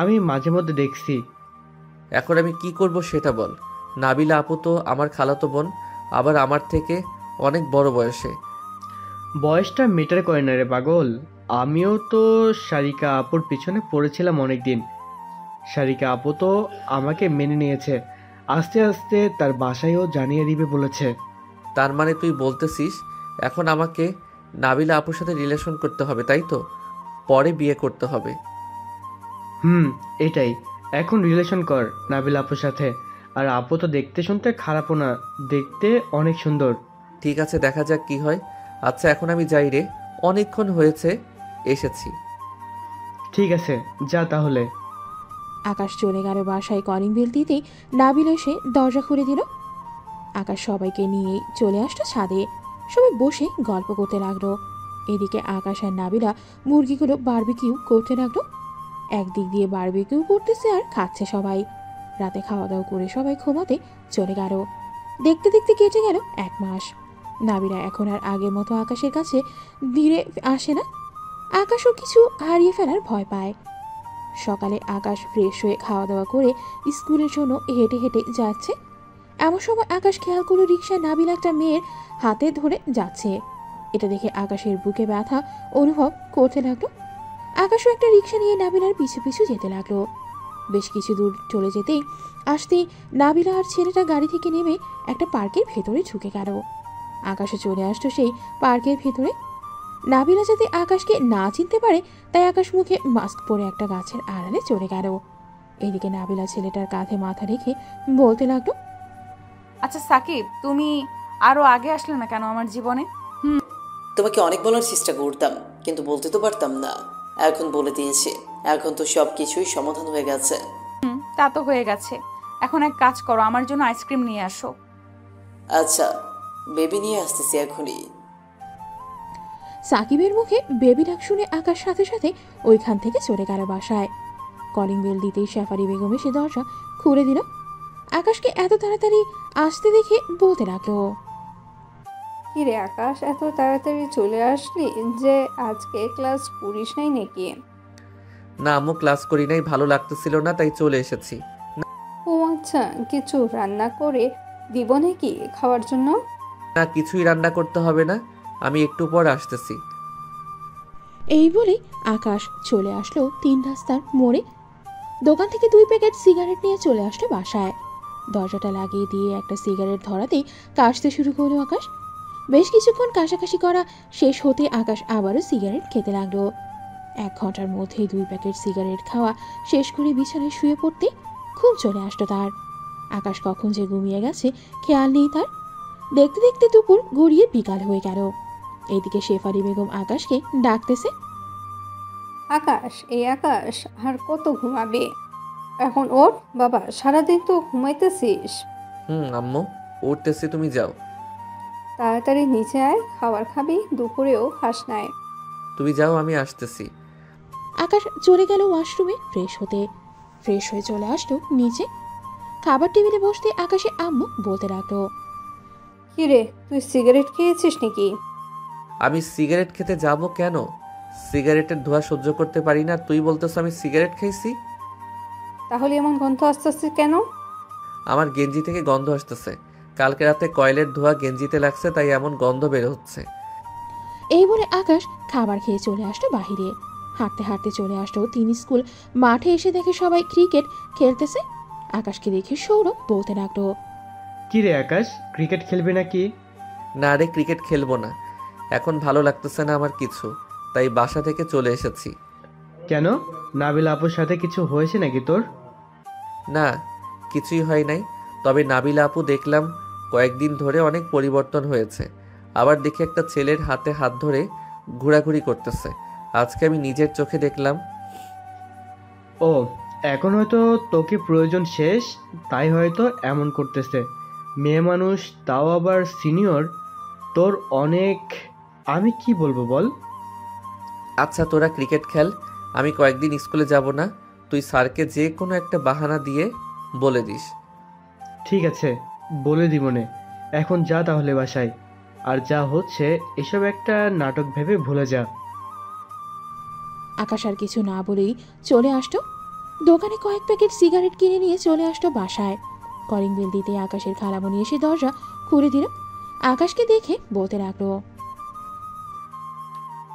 আমি মাঝে মধ্যে দেখছি। এখন আমি কি করব সেটা বল। নাবিলা আপু তো আমার খালাতো বোন, আবার আমার থেকে অনেক বড় বয়সে। বয়সটা মেটার করে না রে পাগল। আমিও তো সারিকা আপুর পিছনে পড়েছিলাম অনেক দিন। সারিকা আপু তো আমাকে মেনে নিয়েছে, আস্তে আস্তে তার বাসায়ও জানিয়ে দিবে বলেছে। তার মানে তুই বলতেছিস এখন আমাকে নাবিলা আপুর সাথে রিলেশন করতে হবে, তাই তো? পরে বিয়ে করতে হবে। এটাই। এখন রিলেশন কর নাবিলা আপুর সাথে। আর আপু তো দেখতে শুনতে খারাপও না, দেখতে অনেক সুন্দর। ঠিক আছে, দেখা যাক কি হয়। আচ্ছা এখন আমি যাই রে, অনেকক্ষণ হয়েছে এসেছি। ঠিক আছে, যা তাহলে। আকাশ চলে গেল বাসায়। কলিং বেল দিতেই নাবিল এসে দরজা খুলে দিল। আকাশ সবাইকে নিয়ে চলে আসলো ছাদে। সবাই বসে গল্প করতে লাগলো। এদিকে আকাশ আর নাবিলা মুরগিগুলো বারবিকিউ করতে লাগলো। একদিক দিয়ে বারবিকিউ করতেছে আর খাচ্ছে সবাই। রাতে খাওয়া দাওয়া করে সবাই ঘুমাতে চলে গেল। দেখতে দেখতে কেটে গেল 1 মাস। নাবিলা এখন আর আগের মতো আকাশের কাছে ধীরে আসে না। আকাশও কিছু হারিয়ে ফেলার ভয় পায়। সকালে আকাশ ফ্রেশ হয়ে খাওয়া দাওয়া করে স্কুলের জন্য হেঁটে হেঁটে যাচ্ছে। এমন সময় আকাশ খেয়াল করলো রিকশায় নাবিলা একটা মেয়ের হাতে ধরে যাচ্ছে। এটা দেখে আকাশের বুকে ব্যথা অনুভব করতে লাগলো। আকাশও একটা রিকশা নিয়ে নাবিলার পিছু পিছু যেতে লাগলো। বেশ কিছু দূর চলে যেতেই আসতেই নাবিলা আর ছেলেটা গাড়ি থেকে নেমে একটা পার্কের ভেতরে ঢুকে গেল। আকাশে চলে আসতো সেই পার্কের ভেতরে। নাবিলা যাতে আকাশকে না চিনতে পারে তাই আকাশ মুখে মাস্ক পরে একটা গাছের আড়ালে চলে গেল। এদিকে নাবিলা ছেলেটার কাঁধে মাথা রেখে বলতে লাগলো, আচ্ছা সাকিব, তুমি আরো আগে আসলে না কেন আমার জীবনে? তোমাকে অনেক বলার চেষ্টা করতাম, কিন্তু বলতে তো পারতাম না। এখন বলে দিয়েছি, এখন তো সব কিছুই সমাধান হয়ে গেছে। তা তো হয়ে গেছে। এখন এক কাজ করো, আমার জন্য আইসক্রিম নিয়ে আসো। আচ্ছা, বেবি নিয়ে আসতেছি এখনই। সাকিবের মুখে বেবি ডাক শুনে আকাশ সাথে সাথে ওইখান থেকে চলে গেল বাসায়। কলিং বেল দিতেই শেফালি বেগম এসে দরজা খুলে দিল। আকাশকে এত তাড়াতাড়ি আসতে দেখে বলতে লাগলো, কিরে আকাশ, এত তাড়াতাড়ি চলে আসলি যে? আজকে ক্লাস করিস নাই নাকি? না আম্মু, ক্লাস করি নাই, ভালো লাগতেছিল না তাই চলে এসেছি। ও আচ্ছা, কিছু রান্না করে দিব নাকি খাওয়ার জন্য? না, কিছুই রান্না করতে হবে না, আমি একটু পর আসতেছি। এই বলে আকাশ চলে আসলো 3 রাস্তার মোড়ে। দোকান থেকে 2 প্যাকেট সিগারেট নিয়ে চলে আসলো বাসায়। দরজাটা লাগিয়ে দিয়ে একটা সিগারেট ধরাতেই কাশতে শুরু করলো আকাশ। বেশ কিছুক্ষণ কাশাকাশি করা শেষ হতে আকাশ আবারও সিগারেট খেতে লাগলো। 1 ঘন্টার মধ্যেই 2 প্যাকেট সিগারেট খাওয়া শেষ করে বিছানায় শুয়ে পড়তে খুব চলে আসতো তার। আকাশ কখন যে ঘুমিয়ে গেছে খেয়াল নেই তার। দেখতে দেখতে দুপুর গড়িয়ে বিকাল হয়ে গেল। এইদিকে শেফালি বেগম আকাশকে ডাকতেছে, আকাশ, এই আকাশ আর কত ঘুমাবে? এখন ওর বাবা, সারাদিন তো ঘুমাইতেছিস। আম্মু উঠতেছি, তুমি যাও। তাড়াতাড়ি নিচে আয়, খাবার খাবি, দুপুরেও খাস নাই। তুমি যাও, আমি আসতেছি। আকাশ চলে গেল ওয়াশরুমে ফ্রেশ হতে। ফ্রেশ হয়ে চলে আসলো নিচে। খাবার টেবিলে বসতে আকাশে আম্মু বলতে লাগলো, কিরে, তুই সিগারেট খেয়েছিস নাকি? আমি সিগারেট খেতে যাব কেন? সিগারেটের ধোঁয়া সহ্য করতে পারি না, তুই বলতেছ আমি সিগারেট খাইছি? তাহলে এমন গন্ধ আসতেছে কেন? আমার গেঞ্জি থেকে গন্ধ আসতেছে। কালকে রাতে কয়েলের ধোঁয়া গেঞ্জিতে লাগছে, তাই এমন গন্ধ বের হচ্ছে। এই বলে আকাশ খাবার খেয়ে চলে আসলো বাহিরে। হাঁটতে হাঁটতে চলে আসলো 3 স্কুল মাঠে। এসে দেখে সবাই ক্রিকেট খেলতেছে। আকাশকে দেখে সৌরভ বলতে লাগলো, কি রে আকাশ, ক্রিকেট খেলবে নাকি? না রে, ক্রিকেট খেলবো না, এখন ভালো লাগতেছে না আমার কিছু, তাই বাসা থেকে চলে এসেছি। কেন, নাবিলা আপুর সাথে কিছু হয়েছে নাকি তোর? না, কিছুই হয় নাই, তবে নাবিলা আপু দেখলাম কয়েকদিন ধরে অনেক পরিবর্তন হয়েছে। আবার দেখি একটা ছেলের হাতে হাত ধরে ঘোরাঘুরি করতেছে। আজকে আমি নিজের চোখে দেখলাম। ও, এখন হয়তো তোকে প্রয়োজন শেষ, তাই হয়তো এমন করতেছে। মেয়ে মানুষ, তাও আবার সিনিয়র, তোর অনেক, আমি কি বলবো বল। আচ্ছা তোরা ক্রিকেট খেল, আমি কয়েকদিন স্কুলে যাব না। তুই স্যারকে যে কোনো একটা বাহানা দিয়ে বলে দিস। ঠিক আছে, বলে দিবনে। এখন যা তাহলে বাসায়। আর যা হচ্ছে এসব একটা নাটক ভেবে ভুলে যা। আকাশ আর কিছু না বলেই চলে আসতো দোকানে। কয়েক প্যাকেট সিগারেট কিনে নিয়ে চলে আসতো বাসায়। কলিং বেল দিতে আকাশের খালামণি এসে দরজা খুলে দিল। আকাশকে দেখে বলতে লাগলো,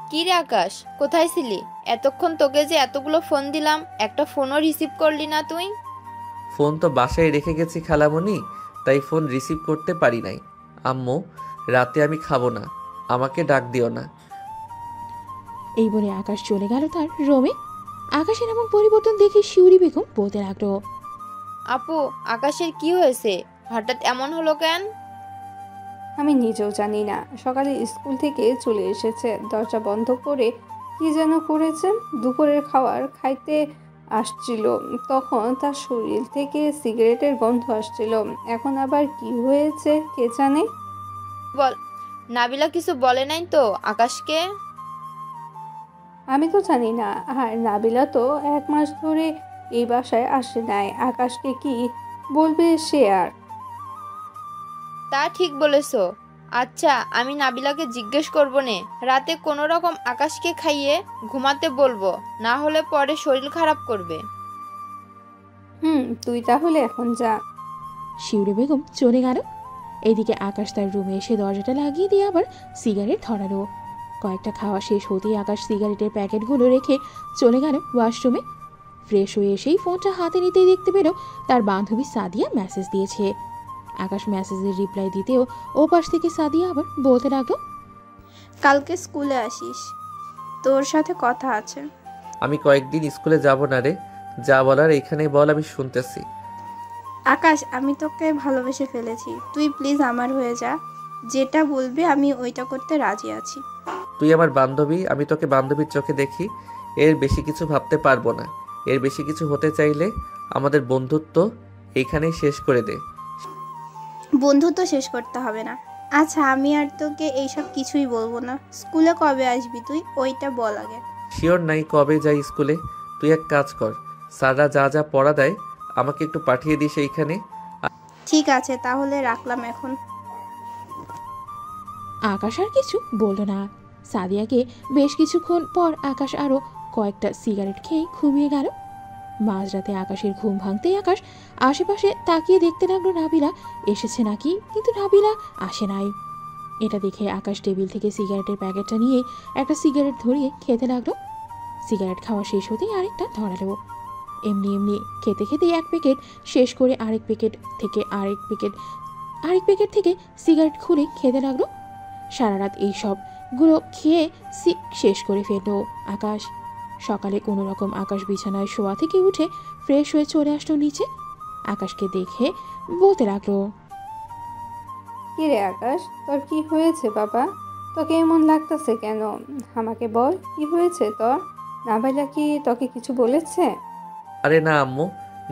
কি রে আকাশ, কোথায় ছিলি? এতক্ষণ তোকে যে এতগুলো ফোন দিলাম, একটা ফোনও রিসিভ করলি না তুই। ফোন তো বাসায় রেখে গেছি খালামণি, তাই ফোন রিসিভ করতে পারি নাই। আম্মু, রাতে আমি খাবো না, আমাকে ডাক দিও না। এই বলে আকাশ চলে গেল তার রুমে। আকাশের এমন পরিবর্তন দেখে শিউরি বেগম বলতে লাগলো, আপু, আকাশের কি হয়েছে? হঠাৎ এমন হলো কেন? আমি নিজেও জানি না। সকালে স্কুল থেকে চলে এসেছে, দরজা বন্ধ করে কি যেন করেছেন। দুপুরের খাবার খাইতে আসছিল, তখন তার শরীর থেকে সিগারেটের গন্ধ আসছিল। এখন আবার কি হয়েছে কে জানে। বল, নাবিলা কিছু বলে নাই তো আকাশকে? আমি তো জানি না। আর নাবিলা তো 1 মাস ধরে এই বাসায় আসে নাই, আকাশকে কি বলবে সে আর। তা ঠিক বলেছো। আচ্ছা, আমি নাবিলাকে জিজ্ঞেস করবো নে। রাতে কোনো রকম আকাশকে খাইয়ে ঘুমাতে বলবো, না হলে পরে শরীর খারাপ করবে। তুই তাহলে এখন যা। শিউরে বেগম চলে গেল। এদিকে আকাশ তার রুমে এসে দরজাটা লাগিয়ে দিয়ে আবার সিগারেট ধরালো। কয়েকটা খাওয়া শেষ হতেই আকাশ সিগারেটের প্যাকেটগুলো রেখে চলে গেল ওয়াশরুমে। ফ্রেশ হয়ে এসেই ফোনটা হাতে নিতেই দেখতে পেল তার বান্ধবী সাদিয়া মেসেজ দিয়েছে। আকাশ মেসেজের রিপ্লাই দিতেও ও পাশ থেকে সাদিয়া আবার বলতে লাগলো, কালকে স্কুলে আসিস, তোর সাথে কথা আছে। আমি কয়েকদিন স্কুলে যাব না রে, যা বলার এখানে বল, আমি শুনতেছি। আকাশ, আমি তোকে ভালোবেসে ফেলেছি, তুই প্লিজ আমার হয়ে যা। যেটা বলবি আমি ওইটা করতে রাজি আছি। তুই আমার বান্ধবী, আমি তোকে বান্ধবীর চোখে দেখি। এর বেশি কিছু ভাবতে পারবো না। এর বেশি কিছু হতে চাইলে আমাদের বন্ধুত্ব এইখানেই শেষ করে দে। বন্ধুত্ব শেষ করতে হবে না। আচ্ছা, আমি আর তোকে এইসব কিছুই বলবো না। স্কুলে কবে আসবি তুই, ওইটা বল আগে। শিওর নাই কবে যাই স্কুলে। তুই এক কাজ কর, স্যাররা যা যা পড়া দেয় আমাকে একটু পাঠিয়ে দিস এইখানে। ঠিক আছে, তাহলে রাখলাম এখন। আকাশ আর কিছু বলল না। সাদিয়াকে বেশ কিছুক্ষণ পর আকাশ আরও কয়েকটা সিগারেট খেয়ে ঘুমিয়ে গেল। মাঝরাতে আকাশের ঘুম ভাঙতেই আকাশ আশেপাশে তাকিয়ে দেখতে লাগলো নাবিলা এসেছে নাকি, কিন্তু নাবিলা আসে নাই। এটা দেখে আকাশ টেবিল থেকে সিগারেটের প্যাকেটটা নিয়ে একটা সিগারেট ধরিয়ে খেতে লাগলো। সিগারেট খাওয়া শেষ হতেই আরেকটা ধরালো। এমনি এমনি খেতে খেতেই এক প্যাকেট শেষ করে আরেক প্যাকেট থেকে সিগারেট খুলে খেতে লাগলো। সারা রাত এই সবগুলো খেয়ে শেষ করে ফেলল আকাশ। সকালে কোনো রকম আকাশ বিছানায় শোয়া থেকে উঠে ফ্রেশ হয়ে চলে আসলো নিচে। আকাশকে দেখে বলতে লাগলো, কি রে আকাশ, তোর কি হয়েছে বাবা? তোকে এমন লাগতেছে কেন? আমাকে বল, কি হয়েছে তোর? নাবিলা কি তোকে কিছু বলেছে? আরে না আম্মু,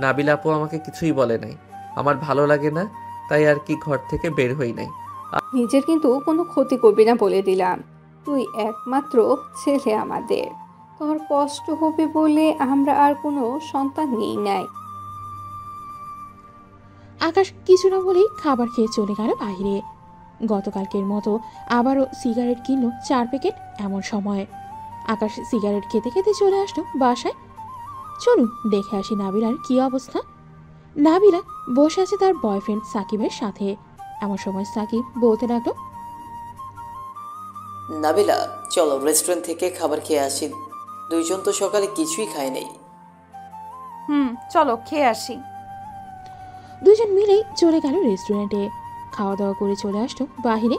নাবিলা আপু আমাকে কিছুই বলে নাই। আমার ভালো লাগে না, তাই আর কি ঘর থেকে বের হই নাই। নিজের কিন্তু কোনো ক্ষতি করবি না বলে দিলাম। তুই একমাত্র ছেলে আমাদের, তোর কষ্ট হবে বলে আমরা আর কোনো সন্তান নেই নাই। আকাশ কিছু না বলেই খাবার খেয়ে চলে গেল বাইরে। গতকালকের মতো আবারও সিগারেট কিনলো 4 প্যাকেট। এমন সময় আকাশ সিগারেট খেতে খেতে চলে আসলো বাসায়। চলুন দেখে আসি নাবিলার কি অবস্থা। নাবিলা বসে আছে তার বয়ফ্রেন্ড সাকিবের সাথে। এমন সময় সাকিব বলতে লাগলো, নাবিলা চলো রেস্টুরেন্ট থেকে খাবার খেয়ে আসি। দুইজন তো সকালে কিছুই খায় নাই। চলো খেয়ে আসি। দুজন মিলেই চলে গেল রেস্টুরেন্টে। খাওয়া দাওয়া করে চলে আসলো বাহিরে।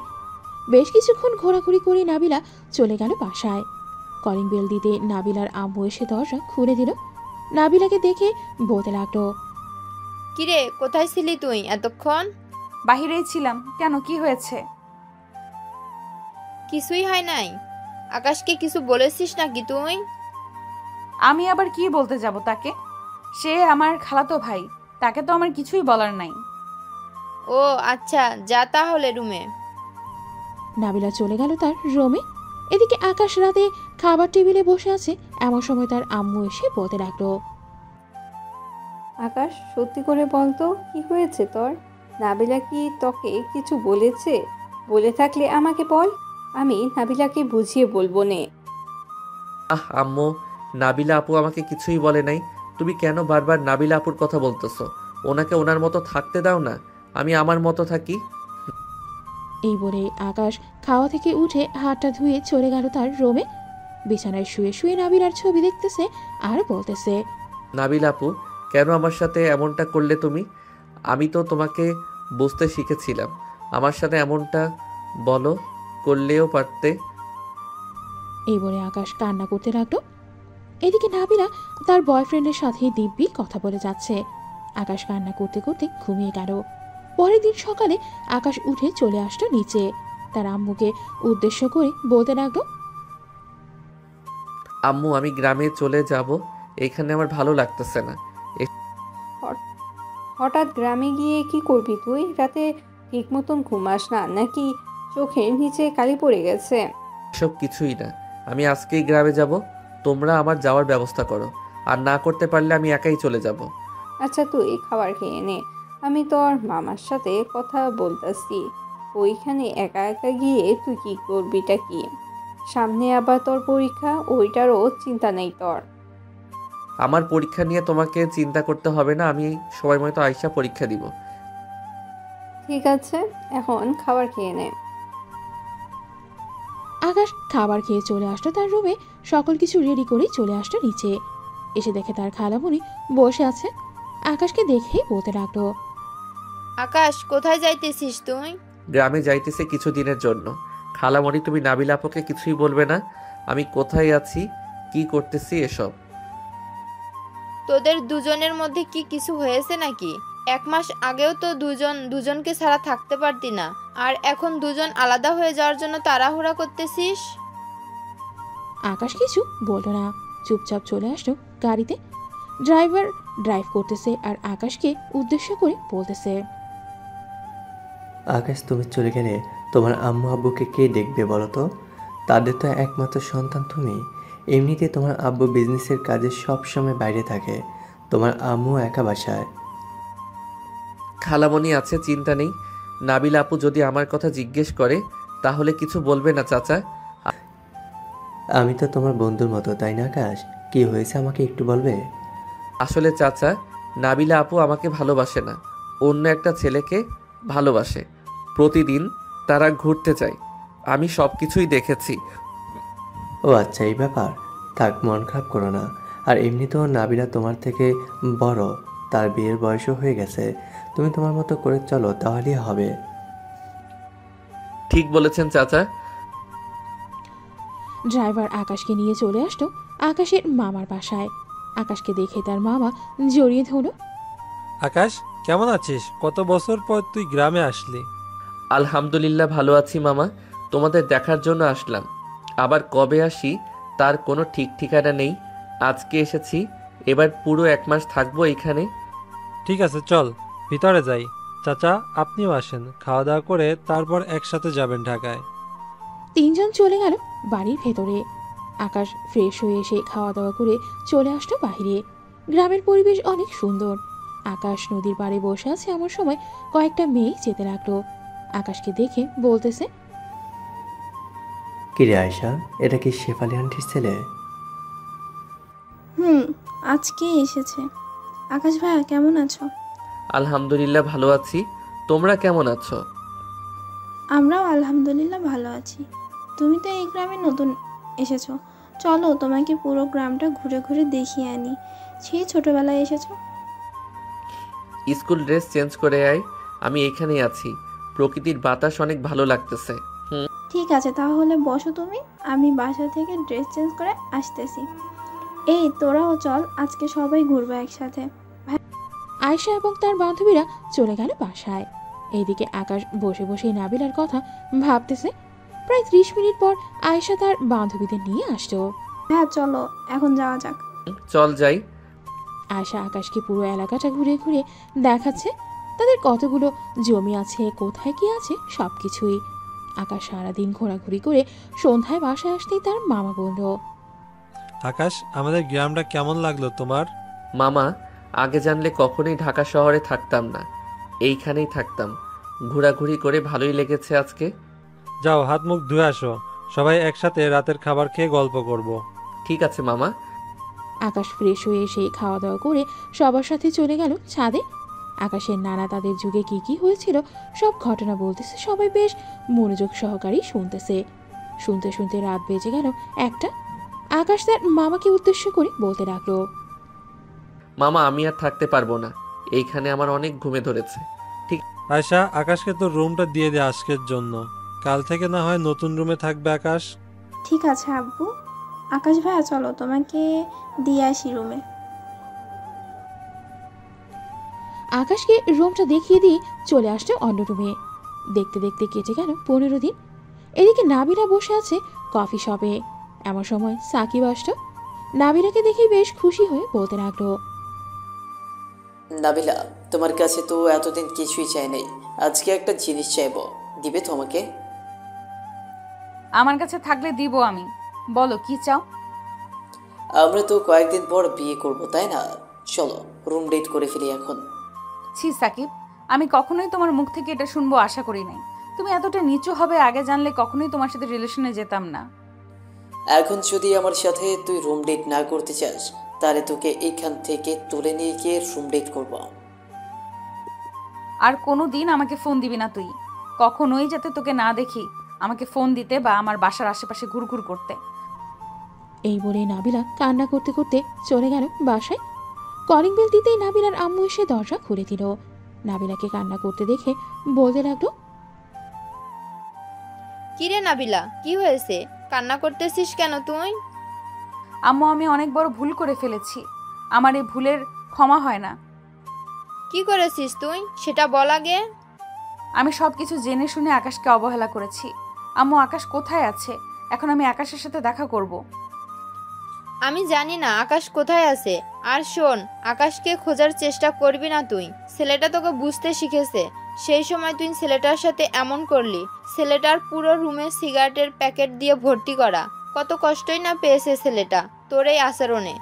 বেশ কিছুক্ষণ ঘোরাঘুরি করে নাবিলা চলে গেল বাসায়। কলিং বেল দিতে নাবিলার আম্মু এসে দরজা খুলে দিল। নাবিলাকে দেখে বলতে লাগলো, কিরে, কোথায় ছিলি তুই এতক্ষণ? বাহিরেই ছিলাম। কেন, কি হয়েছে? কিছুই হয় নাই। আকাশকে কিছু বলেছিস নাকি তুই? আমি আবার কি বলতে যাব তাকে? সে আমার খালাতো ভাই, তাকে তো আমার কিছুই বলার নাই। ও আচ্ছা, যা তাহলে রুমে। নাবিলা চলে গেল তার রুমে। এদিকে আকাশ রাতে খাবার টেবিলে বসে আছে। এমন সময় তার আম্মু এসে বলতে লাগলো, আকাশ, সত্যি করে বলতো কি হয়েছে তোর? নাবিলা কি তোকে কিছু বলেছে? বলে থাকলে আমাকে বল, আমি নাবিলাকে বুঝিয়ে বলবো নে। আম্মু, নাবিলা আপু আমাকে কিছুই বলে নাই। তুমি কেন বারবার নাবিলা আপুর কথা বলতেছো? ওনাকে ওনার মতো থাকতে দাও না, আমি আমার মতো থাকি। এই বলে আকাশ খাওয়া থেকে উঠে হাতটা ধুয়ে চলে গেল তার রুমে। বিছানায় শুয়ে শুয়ে নাবিলার ছবি দেখতেছে আর বলতেছে, নাবিলা আপু, কেন আমার সাথে এমনটা করলে তুমি? আমি তো তোমাকে বুঝতে শিখেছিলাম। আমার সাথে এমনটা বলো করলেও পারতে। এই বলে আকাশ কান্না করতে লাগলো। এদিকে নাবিলা তার বয়ফ্রেন্ডের সাথে দিব্যি কথা বলে যাচ্ছে। আকাশ কান্না করতে করতে ঘুমিয়ে গেল। পরের দিন সকালে আকাশ উঠে চলে আসলো নিচে। তার আম্মুকে উদ্দেশ্য করে বলতে লাগলো, আম্মু আমি গ্রামে চলে যাব, এখানে আমার ভালো লাগতেছে না। হঠাৎ গ্রামে গিয়ে কি করবি তুই? রাতে ঠিক মতন ঘুমাস না নাকি চোখের নিচে কালি পড়ে গেছে? এসব কিছুই না, আমি আজকেই গ্রামে যাব। তোমরা আমার যাওয়ার ব্যবস্থা করো, আর না করতে পারলে আমি একাই চলে যাব। আচ্ছা তুই খাবার খেয়ে নে, আমি তোর মামার সাথে কথা বলতেছি। ওইখানে একা একা গিয়ে তুই কি করবিটা কি? সামনে আবার তোর পরীক্ষা, ওইটারও চিন্তা নেই তোর। আমার পরীক্ষা নিয়ে তোমাকে চিন্তা করতে হবে না, আমি সময় মতো আইসা পরীক্ষা দিব। ঠিক আছে, এখন খাবার খেয়ে নে। আকাশ খাবার খেয়ে চলে আসলো তার রুমে। সকল কিছু রেডি করে চলে আসলো নিচে। এসে দেখে তার খালামণি বসে আছে। আকাশকে দেখেই বলতে লাগলো, আকাশ কোথায় যাইতেছিস তুই? গ্রামে যাইতেছে কিছুদিনের জন্য। খালামণি তুমি নাবিলা আপুকে কিছুই বলবে না আমি কোথায় আছি, কি করতেছি এসব। তোদের দুজনের মধ্যে কি কিছু হয়েছে নাকি? 1 মাস আগেও তো দুজনকে ছাড়া থাকতে পারতি না, আর এখন দুজন আলাদা হয়ে যাওয়ার জন্য তাড়াহুড়া করতেছিস। আকাশ কিছু বলল না, চুপচাপ চলে আসলো গাড়িতে। ড্রাইভার ড্রাইভ করতেছে আর আকাশকে উদ্দেশ্য করে বলতেছে, আকাশ তুমি চলে গেলে তোমার আম্মু আব্বুকে কে দেখবে বলো তো? তাদের তো একমাত্র সন্তান তুমি। এমনিতে তোমার আব্বু বিজনেসের কাজে সব সময় বাইরে থাকে, তোমার আম্মু একা বাসায়। খালামণি আছে, চিন্তা নেই। নাবিলা আপু যদি আমার কথা জিজ্ঞেস করে তাহলে কিছু বলবে না চাচা। আমি তো তোমার বন্ধুর মতো, তাই না আকাশ? কি হয়েছে আমাকে একটু বলবে? আসলে চাচা, নাবিলা আপু আমাকে ভালোবাসে না, অন্য একটা ছেলেকে ভালোবাসে। প্রতিদিন তারা ঘুরতে যায়, আমি সব কিছুই দেখেছি। ও আচ্ছা, এই ব্যাপার। থাক, মন খারাপ করো না। আর এমনিতেও নাবিলা তোমার থেকে বড়, তার বিয়ের বয়সও হয়ে গেছে। তুমি তোমার মতো করে চলো, তাহলেই হবে। ঠিক বলেছেন চাচা। ড্রাইভার আকাশকে নিয়ে চলে আসলো আকাশের মামার বাসায়। আকাশকে দেখে তার মামা জড়িয়ে ধরল। আকাশ, কেমন আছিস? কত বছর পর তুই গ্রামে আসলি। আলহামদুলিল্লাহ ভালো আছি মামা, তোমাদের দেখার জন্য আসলাম। আবার কবে আসি তার কোনো ঠিক ঠিকানা নেই। আজকে এসেছি, এবার পুরো 1 মাস থাকবো এখানে। ঠিক আছে, চল ভিতরে যাই। চাচা আপনিও আসেন, খাওয়া দাওয়া করে তারপর একসাথে যাবেন ঢাকায়। তিনজন চলে গেল বাড়ির ভেতরে। আকাশ ফ্রেশ হয়ে এসে খাওয়া দাওয়া করে চলে আসলো বাইরে। গ্রামের পরিবেশ অনেক সুন্দর। আকাশ নদীর পাড়ে বসে আছে এমন সময় কয়েকটা মেয়ে যেতে লাগলো। আকাশকে দেখে বলতেছে, কিরে আয়শা, এটা কি শেফালি আন্টির ছেলে? আজকে এসেছে। আকাশ ভাইয়া কেমন আছো? আলহামদুলিল্লাহ ভালো আছি, তোমরা কেমন আছো? আমরাও আলহামদুলিল্লাহ ভালো আছি। তুমি তো এই গ্রামে নতুন এসেছো, চলো তোমাকে পুরো গ্রামটা ঘুরে ঘুরে দেখিয়ে আনি। সেই ছোটবেলায় এসেছো। স্কুল ড্রেস চেঞ্জ করে আয়, আমি এখানেই আছি। প্রকৃতির বাতাস অনেক ভালো লাগতেছে। ঠিক আছে, তাহলে বসো তুমি, আমি বাসা থেকে ড্রেস চেঞ্জ করে আসতেছি। এই তোরাও চল, আজকে সবাই ঘুরবো একসাথে। আয়শা এবং তার বান্ধবীরা চলে গেল বাসায়। এইদিকে আকাশ বসে বসে নাবিলার কথা ভাবতেছে। প্রায় 30 মিনিট পর আয়শা তার বান্ধবীদের নিয়ে আসলো। হ্যাঁ চলো, এখন যাওয়া যাক। চল যাই। আয়শা আকাশকে পুরো এলাকাটা ঘুরে ঘুরে দেখাচ্ছে। তাদের কতগুলো জমি আছে, কোথায় কি আছে সবকিছুই। আকাশ সারাদিন ঘোরাঘুরি করে সন্ধ্যায় বাসায় আসতেই তার মামা বলল, আকাশ, আমাদের গ্রামটা কেমন লাগলো তোমার? মামা, আগে জানলে কখনোই ঢাকা শহরে থাকতাম না, এইখানেই থাকতাম। ঘোরাঘুরি করে ভালোই লেগেছে আজকে। যাও হাত মুখ ধুয়ে আসো, সবাই একসাথে রাতের খাবার খেয়ে গল্প করব। ঠিক আছে মামা। আকাশ ফ্রেশ হয়ে এসে খাওয়া দাওয়া করে সবার সাথে চলে গেল ছাদে। আকাশের নানা তাদের যুগে কি কি হয়েছিল সব ঘটনা বলতেছে। সবাই বেশ মনোযোগ সহকারী শুনতেছে। শুনতে শুনতে রাত বেজে গেল 1টা। আকাশ তার মামাকে উদ্দেশ্য করে বলতে লাগলো, মামা আমি আর থাকতে পারবো না, এইখানে আমার অনেক ঘুমে ধরেছে। আয়শা, আকাশকে তোর রুমটা দিয়ে দে আজকের জন্য, কাল থেকে না হয় নতুন রুমে থাকবে আকাশ। ঠিক আছে আব্বু। আকাশ ভাইয়া চলো তোমাকে দিয়ে আসি রুমে। আকাশকে রুমটা দেখিয়ে দিয়ে চলে আসলো অন্য রুমে। দেখতে দেখতে কেটে গেল 15 দিন। এদিকে নাবিলা বসে আছে কফি শপে। এমন সময় সাকিব আসলো। নাবিলাকে দেখে বেশ খুশি হয়ে বলতে লাগলো, নাবিলা, তোমার কাছে তো এতদিন কিছুই চাই নাই, আজকে একটা জিনিস চাইবো, দিবে তো আমাকে? আমার কাছে থাকলে দিব আমি। বলো কি চাও? আমরা তো কয়েকদিন পর বিয়ে করব, তাই না? চলো রুম ডেট করে ফেলি এখন। ছি সাকিব, আমি কখনোই তোমার মুখ থেকে এটা শুনবো আশা করি নাই। তুমি এতটা নিচু হবে আগে জানলে কখনোই তোমার সাথে রিলেশনে যেতাম না। এখন যদি আমার সাথে তুই রুম ডেট না করতে চাস, তাহলে তোকে এখান থেকে তুলে নিয়ে গিয়ে রুম ডেট করব। আর কোনো দিন আমাকে ফোন দিবি না তুই। কখনোই যাতে তোকে না দেখি আমাকে ফোন দিতে বা আমার বাসার আশেপাশে ঘুরঘুর করতে। এই বলে নাবিলা কান্না করতে করতে চলে গেল বাসায়। কলিং বেল দিতেই নাবিলার আম্মু এসে দরজা খুলে দিল। নাবিলাকে কান্না করতে দেখে বলতে লাগলো, কিরে নাবিলা, কি হয়েছে? কান্না করতেছিস কেন তুই? আম্মু, আমি অনেক বড় ভুল করে ফেলেছি। আমার এই ভুলের ক্ষমা হয় না। কি করেছিস তুই সেটা বল আগে। আমি সবকিছু জেনে শুনে আকাশকে অবহেলা করেছি। আম্মু, আকাশ কোথায় আছে? এখন আমি আকাশের সাথে দেখা করব। আমি জানি না আকাশ কোথায় আছে। আর শোন, আকাশকে খোঁজার চেষ্টা করবি না তুই। ছেলেটা তোকে বুঝতে শিখেছে। সেই সময় তুই ছেলেটার সাথে এমন করলি। ছেলেটার পুরো রুমে সিগারেটের প্যাকেট দিয়ে ভর্তি করা। কত কষ্টই না পেয়েছে ছেলেটা তোর এই আচরণে।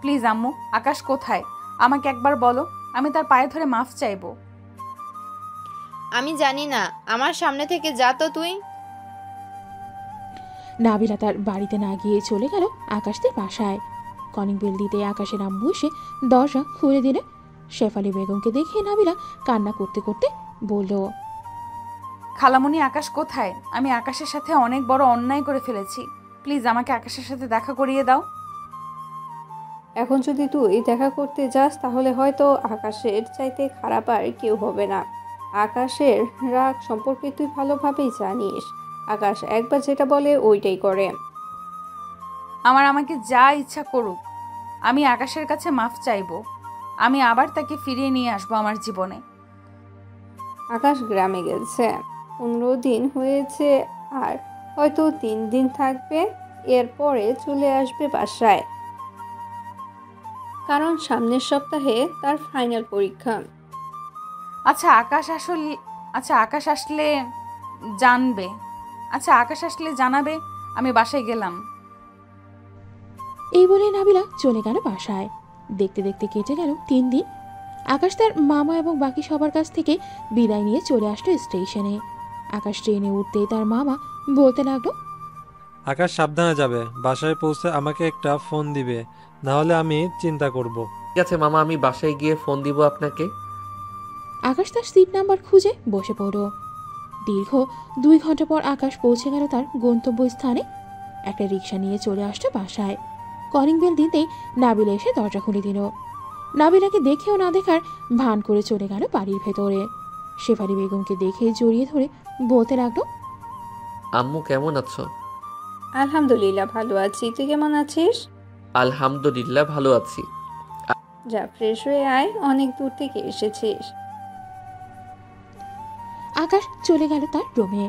প্লিজ আম্মু, আকাশ কোথায় আমাকে একবার বলো। আমি তার পায়ে ধরে মাফ চাইবো। আমি জানি না, আমার সামনে থেকে যা তো তুই। নাবিলা তার বাড়িতে না গিয়ে চলে গেল আকাশদের বাসায়। কলিং বেল দিতে আকাশের আম্মু এসে দরজা খুলে দিলে। শেফালি বেগমকে দেখে নাবিলা কান্না করতে করতে বলল, খালামণি, আকাশ কোথায়? আমি আকাশের সাথে অনেক বড় অন্যায় করে ফেলেছি। প্লিজ আমাকে আকাশের সাথে দেখা করিয়ে দাও। এখন যদি তুই দেখা করতে যাস তাহলে হয়তো আকাশের চাইতে খারাপ আর কেউ হবে না। আকাশের রাগ সম্পর্কে তুই ভালোভাবেই জানিস। আকাশ একবার যেটা বলে ওইটাই করে। আমাকে যা ইচ্ছা করুক, আমি আকাশের কাছে মাফ চাইবো। আমি আবার তাকে ফিরিয়ে নিয়ে আসবো আমার জীবনে। আকাশ গ্রামে গেছে, 15 দিন হয়েছে, আর হয়তো 3 দিন থাকবে। এরপরে চলে আসবে বাসায়, কারণ সামনের সপ্তাহে তার ফাইনাল পরীক্ষা। আচ্ছা আকাশ আসলে জানবে। আকাশ আসলে জানাবে। আমি বাসায় গেলাম। এই বলে নাবিলা চলে গেল বাসায়। দেখতে দেখতে কেটে গেল 3 দিন। আকাশ তার মামা এবং বাকি সবার কাছ থেকে বিদায় নিয়ে চলে আসলো স্টেশনে। আকাশ ট্রেনে উঠতেই তার মামা বলতে লাগলো, আকাশ সাবধানে যাবে, বাসায় পৌঁছে আমাকে একটা ফোন দিবে, না হলে আমি চিন্তা করব। ঠিক আছে মামা, আমি বাসায় গিয়ে ফোন দিব আপনাকে। আকাশ তার সিট নাম্বার খুঁজে বসে পড়ল। দীর্ঘ 2 ঘন্টা পর আকাশ পৌঁছে গেল তার গন্তব্যস্থানে। একটা রিক্সা নিয়ে চলে আসলো বাসায়। কলিং বেল দিতেই নাবিলা এসে দরজা খুলে দিল। নাবিলাকে দেখেও না দেখার ভান করে চলে গেল বাড়ির ভেতরে। শেফালি বেগমকে দেখে জড়িয়ে ধরে বলতে লাগলো, আম্মু কেমন আছো? আলহামদুলিল্লাহ ভালো আছি, তুই কেমন আছিস? আলহামদুলিল্লাহ ভালো আছি। যা ফ্রেশ হয়ে আয়, অনেক দূর থেকে এসেছিস। আকাশ চলে গেল তার রুমে।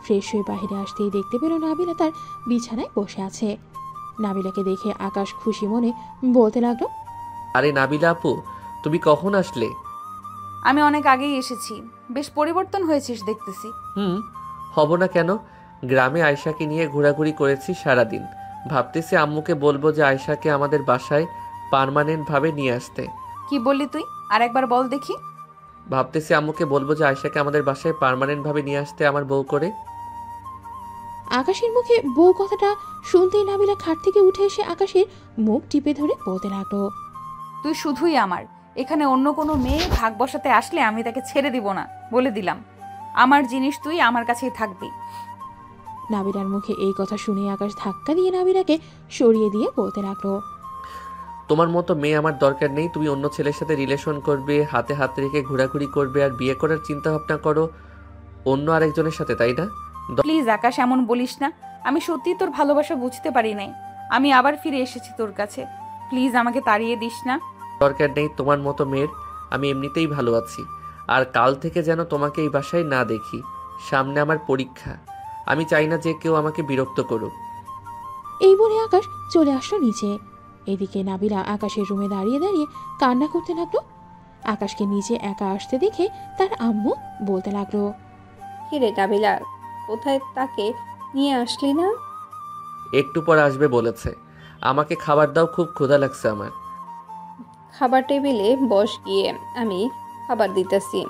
ফ্রেশ হয়ে বাইরে আসতেই দেখতে পেল নাবিলা তার বিছানায় বসে আছে। নাবিলাকে দেখে আকাশ খুশি মনে বলতে লাগলো, আরে নাবিলা আপু, তুমি কখন আসলে? আমি অনেক আগেই এসেছি। বেশ পরিবর্তন হয়েছিস দেখতেছি। হব না কেন? গ্রামে আয়শাকে নিয়ে ঘোরাঘুরি করেছি সারাদিন। ভাবতেছি আম্মুকে বলবো যে আয়শাকে আমাদের বাসায় পার্মানেন্টভাবে নিয়ে আসতে। কি বললি তুই? আর একবার বল দেখি। ভাবতেছি আম্মুকে বলবো যে আয়শাকে আমাদের বাসায় পার্মানেন্টভাবে নিয়ে আসতে আমার বউ করে। আকাশের মুখে বউ কথাটা শুনতেই নাবিলা খাট থেকে উঠে এসে আকাশের মুখ টিপে ধরে বলতে লাগলো, তুই শুধুই আমার। এখানে অন্য কোনো মেয়ে ভাগ বসাতে আসলে আমি তাকে ছেড়ে দিব না, বলে দিলাম। আমার জিনিস তুই আমার কাছেই থাকবি। নাবিলার মুখে এই কথা শুনে আকাশ ধাক্কা দিয়ে নাবিলাকে সরিয়ে দিয়ে বলতে লাগলো, তোমার মতো মেয়ে আমার দরকার নেই। তুমি অন্য ছেলের সাথে রিলেশন করবে, হাতে হাত রেখে ঘোরাঘুরি করবে, আর বিয়ে করার চিন্তা ভাবনা করো অন্য আরেকজনের সাথে, তাই না? প্লিজ আকাশ, এমন বলিস না। আমি সত্যি তোর ভালোবাসা বুঝতে পারি নাই। আমি আবার ফিরে এসেছি তোর কাছে। প্লিজ আমাকে তাড়িয়ে দিস না। দরকার নেই তোমার মতো মেয়ের। আমি এমনিতেই ভালো আছি। আর কাল থেকে যেন তোমাকে এই বাসায় না দেখি। সামনে আমার পরীক্ষা। আমি চাই না যে কেউ আমাকে বিরক্ত করুক। এই বলে আকাশ চলে আসলো নিচে। এদিকে নাবিলা আকাশের রুমে দাঁড়িয়ে দাঁড়িয়ে কান্না করতে লাগলো। আকাশকে নিচে একা আসতে দেখে তার আম্মু বলতে লাগলো, কিরে নাবিলা, কোথায় তাকে নিয়ে আসলি না? একটু পর আসবে বলেছে। আমাকে খাবার দাও, খুব ক্ষুধা লাগছে আমার। খাবার টেবিলে বস গিয়ে, আমি খাবার দিতেছি।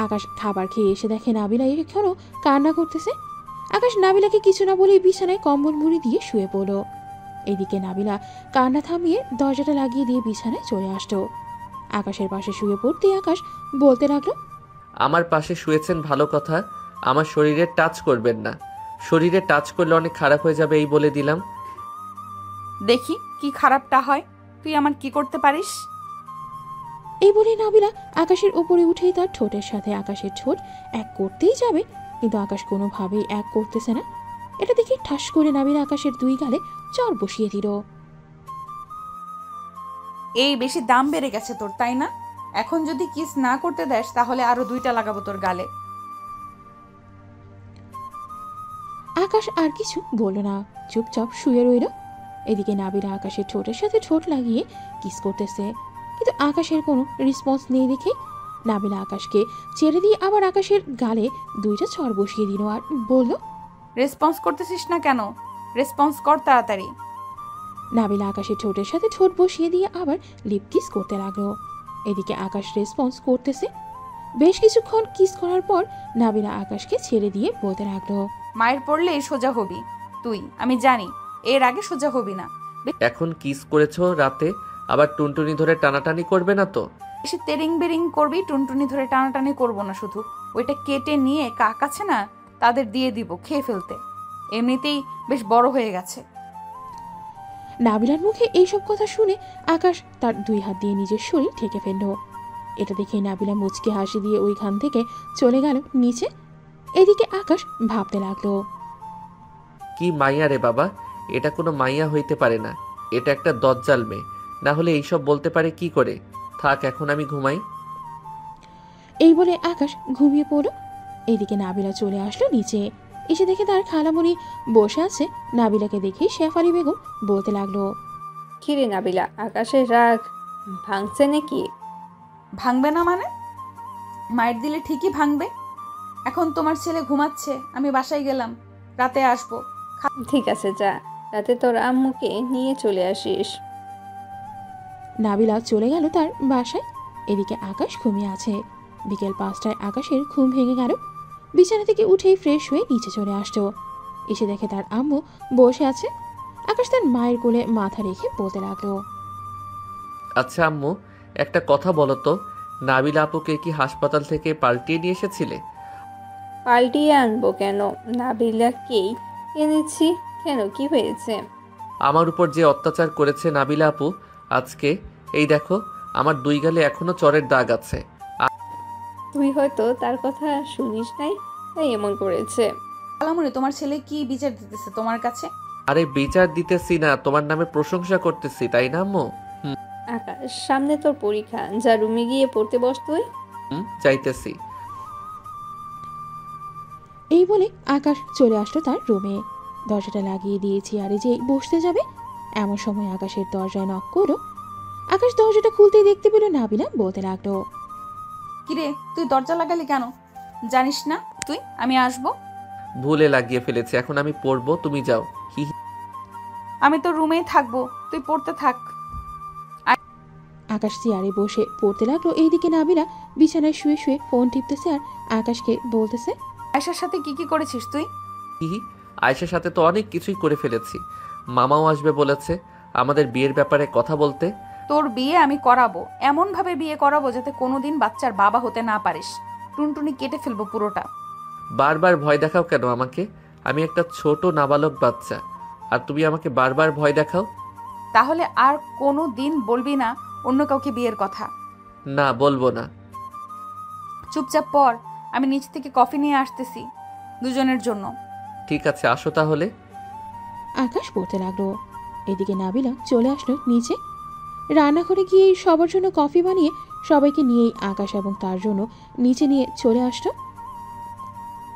আকাশ খাবার খেয়ে এসে দেখে নাবিলা এখনো কান্না করতেছে। আকাশ নাবিলাকে কিছু না বলেই বিছানায় কম্বল মুড়ি দিয়ে শুয়ে পড়ল। এদিকে নাবিলা কান্না থামিয়ে দরজাটা লাগিয়ে দিয়ে বিছানায় চলে আসতো। আকাশের পাশে শুয়ে পড়তেই আকাশ বলতে লাগলো, আমার পাশে শুয়েছেন ভালো কথা, আমার শরীরে টাচ করবেন না। শরীরে টাচ করলে অনেক খারাপ হয়ে যাবে, এই বলে দিলাম। দেখি কি খারাপটা হয়, তুই আমার কি করতে পারিস? এই বলে নাবিলা আকাশের উপরে উঠেই তার ঠোঁটের সাথে আকাশের ঠোঁট এক করতেই যাবে, কিন্তু আকাশ কোনোভাবেই এক করতেছে না। এটা দেখে ঠাস করে নাবিলা আকাশের দুই গালে চর বসিয়ে দিল। এই বেশি দাম বেড়ে গেছে তোর, তাই না? এখন যদি কিস না করতে দেস তাহলে আরো 2টা লাগাবো তোর গালে। আকাশ আর কিছু বলল না, চুপচাপ শুয়ে রইল। এদিকে নাবিলা আকাশের ঠোঁটের সাথে ঠোঁট লাগিয়ে কিস করতেছে, কিন্তু আকাশের কোনো রেসপন্স নেই দেখে নাবিলা আকাশকে ছেড়ে দিয়ে আবার আকাশের গালে 2টা চর বসিয়ে দিল আর বলল, রেসপন্স করতেছিস না কেন? রেসপন্স কর তাড়াতাড়ি। নাবিলা আকাশের ঠোঁটের সাথে ঠোঁট বসিয়ে দিয়ে আবার লিপ কিস করতে লাগলো। এদিকে আকাশ রেসপন্স করতেছে। বেশ কিছুক্ষণ কিস করার পর নাবিলা আকাশকে ছেড়ে দিয়ে বলতে লাগলো, মায়ের পড়লেই সোজা হবি তুই, আমি জানি। এর আগে সোজা হবি না। এখন কিস করেছো রাতে, আবার টুনটুনি ধরে টানাটানি করবে না তো? বেশি তেরিং বেরিং করবি, টুনটুনি ধরে টানাটানি করবো না, শুধু ওইটা কেটে নিয়ে কাক আছে না, তাদের দিয়ে দিব খেয়ে ফেলতে। এমনিতেই বেশ বড় হয়ে গেছে। নাবিলার মুখে এইসব কথা শুনে আকাশ তার 2 হাত দিয়ে নিজের শরীর ঢেকে ফেলল। এটা দেখে নাবিলা মুচকে হাসি দিয়ে ওইখান থেকে চলে গেল নিচে। এদিকে আকাশ ভাবতে লাগলো, কি মাইয়া রে বাবা, এটা কোনো মাইয়া হইতে পারে না। এটা একটা দজ্জাল মেয়ে, না হলে এইসব বলতে পারে কি করে? থাক, এখন আমি ঘুমাই। এই বলে আকাশ ঘুমিয়ে পড়ল। এদিকে নাবিলা চলে আসলো নিচে। এসে দেখে তার খালামণি বসে আছে। নাবিলাকে দেখে শেফালি বেগম বলতে লাগলো, কিরে নাবিলা, আকাশের রাগ ভাঙছে নাকি? ভাঙবে না মানে? মায়ের দিলে ঠিকই ভাঙবে। এখন তোমার ছেলে ঘুমাচ্ছে, আমি বাসায় গেলাম, রাতে আসবো। ঠিক আছে, যা, রাতে তোর আম্মুকে নিয়ে চলে আসিস। নাবিলা চলে গেল তার বাসায়। এদিকে আকাশ ঘুমিয়ে আছে। বিকেল 5টায় আকাশের ঘুম ভেঙে গেল। বিছানা থেকে উঠেই ফ্রেশ হয়ে নিচে চলে আসলো। এসে দেখে তার আম্মু বসে আছে। আকাশ তার মায়ের কোলে মাথা রেখে বলতে লাগলো, আচ্ছা আম্মু, একটা কথা বলো তো, নাবিলা আপুকে কি হাসপাতাল থেকে পাল্টিয়ে নিয়ে এসেছিলে? পাল্টিয়ে আনবো কেন? নাবিলাকেই এনেছি। কেন, কি হয়েছে? আমার উপর যে অত্যাচার করেছে নাবিলা আপু আজকে, এই দেখো আমার 2 গালে এখনো চরের দাগ আছে। তুই হয়তো তার কথা শুনিস নাই, তাই এমন করেছে। খালামণি, তোমার ছেলে কি বিচার দিতেছে তোমার কাছে? আরে বিচার দিতেছি না, তোমার নামে প্রশংসা করতেছি, তাই না আম্মু? আকাশ, সামনে তোর পরীক্ষা, যা রুমে গিয়ে পড়তে বস তুই। চাইতেছি। এই বলে আকাশ চলে আসলো তার রুমে। দরজাটা লাগিয়ে দিয়ে চেয়ারে যে বসতে যাবে, এমন সময় আকাশের দরজায় নক করলো। আকাশ দরজাটা খুলতেই দেখতে পেল নাবিলা বলতে লাগলো, কিরে, তুই দরজা লাগালি কেন? জানিস না তুই আমি আসবো? ভুলে লাগিয়ে ফেলেছি, এখন আমি পড়বো, তুমি যাও। হি হি। আমি তো রুমেই থাকবো, তুই পড়তে থাক। আকাশ চেয়ারে বসে পড়তে লাগলো। এইদিকে নাবিলা বিছানায় শুয়ে শুয়ে ফোন টিপতেছে আর আকাশকে বলতেছে, আয়শার সাথে কি কি করেছিস তুই? হি হি। আয়েশার সাথে তো অনেক কিছুই করে ফেলেছি। মামাও আসবে বলেছে আমাদের বিয়ের ব্যাপারে কথা বলতে। তোর বিয়ে আমি করাবো, এমন ভাবে বিয়ে করাবো যাতে কোনোদিন বাচ্চার বাবা হতে না পারিস। টুনটুনি কেটে ফেলবো পুরোটা। বারবার ভয় দেখাও কেন আমাকে? আমি একটা ছোট নাবালক বাচ্চা, আর তুমি আমাকে বারবার ভয় দেখাও। তাহলে আর কোনো দিন বলবি না অন্য কাউকে বিয়ের কথা। না, বলবো না। চুপচাপ পর, আমি নিচ থেকে কফি নিয়ে আসতেছি দুজনের জন্য। ঠিক আছে, আসো তাহলে। আকাশ পড়তে লাগলো। এদিকে নাবিলা চলে আসলো নিচে। রান্নাঘরে গিয়ে সবার জন্য কফি বানিয়ে সবাইকে নিয়েই আকাশ এবং তার জন্য নিচে নিয়ে চলে আসতো।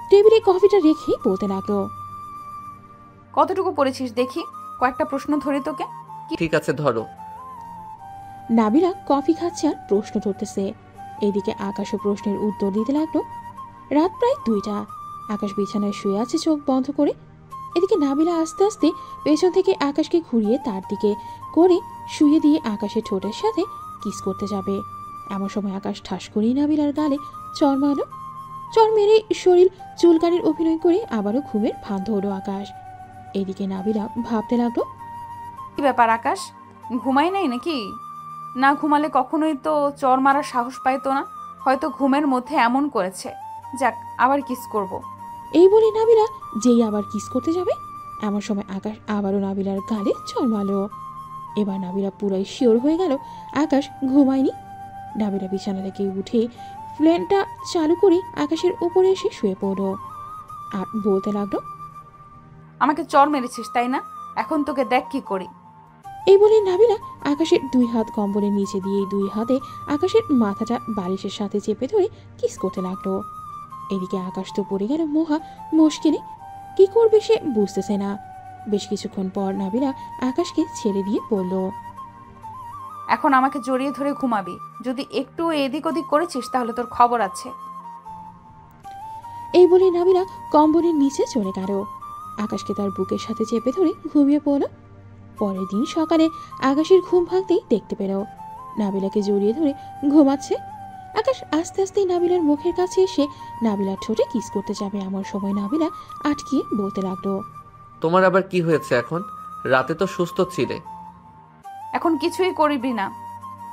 টেবিলে কফিটা রেখেই বলতে লাগলো, কতটুকু পড়েছিস দেখি, কয়েকটা প্রশ্ন ধরি তোকে। ঠিক আছে ধরো। নাবিলা কফি খাচ্ছে আর প্রশ্ন ধরতেছে। এদিকে আকাশও প্রশ্নের উত্তর দিতে লাগলো। রাত প্রায় 2টা। আকাশ বিছানায় শুয়ে আছে চোখ বন্ধ করে। এদিকে নাবিলা আস্তে আস্তে পেছন থেকে আকাশকে ঘুরিয়ে তার দিকে করে শুয়ে দিয়ে আকাশের ঠোঁটের সাথে কিস করতে যাবে। এমন সময় আকাশ ঠাস করেই নাবিলার গালে চর মারল। চর মেরে শরীর চুলকানির অভিনয় করে আবারও ঘুমের ভান ধরল আকাশ। এদিকে নাবিলা ভাবতে লাগলো, কি ব্যাপার আকাশ, ঘুমাই নাই নাকি? না ঘুমালে কখনোই তো চর মারার সাহস পাইতো না, হয়তো ঘুমের মধ্যে এমন করেছে। যাক, আবার কিস করব। এই বলে নাবিলা যেই আবার কিস করতে যাবে এমন সময় আকাশ আবারও নাবিলার গালে চর মারল। এবার নাবিলা পুরাই শিওর হয়ে গেল আকাশ ঘুমায়নি। নাবিলা বিছানা থেকে উঠে ফ্যানটা চালু করে আকাশের উপরে এসে শুয়ে পড়ল আর বলতে লাগলো, আমাকে চর মেরেছিস তাই না? এখন তোকে দেখ কি করি। এই বলে নাবিলা আকাশের 2 হাত কম্বলের নিচে দিয়ে 2 হাতে আকাশের মাথাটা বালিশের সাথে চেপে ধরে কিস করতে লাগলো। এদিকে আকাশ তো পড়ে গেল মহা মুশকিলে। কি করবে সে বুঝতেছে না। বেশ কিছুক্ষণ পর নাবিলা আকাশকে ছেড়ে দিয়ে বলল, এখন আমাকে জড়িয়ে ধরে ঘুমাবি। যদি একটু এদিক ওদিক করেছিস তাহলে তোর খবর আছে। এই বলে নাবিলা কম্বলের নিচে চলে গেল। আকাশকে তার বুকের সাথে চেপে ধরে ঘুমিয়ে পড়ল। পরের দিন সকালে আকাশের ঘুম ভাঙতেই দেখতে পেল নাবিলাকে জড়িয়ে ধরে ঘুমাচ্ছে। আকাশ আস্তে আস্তে নাবিলার মুখের কাছে এসে নাবিলার ঠোঁটে কিস করতে যাবে এমন সময় নাবিলা আটকিয়ে বলতে লাগলো, তোমার আবার কি হয়েছে এখন? রাতে তো সুস্থ ছিলে। এখন কিছুই করবি না,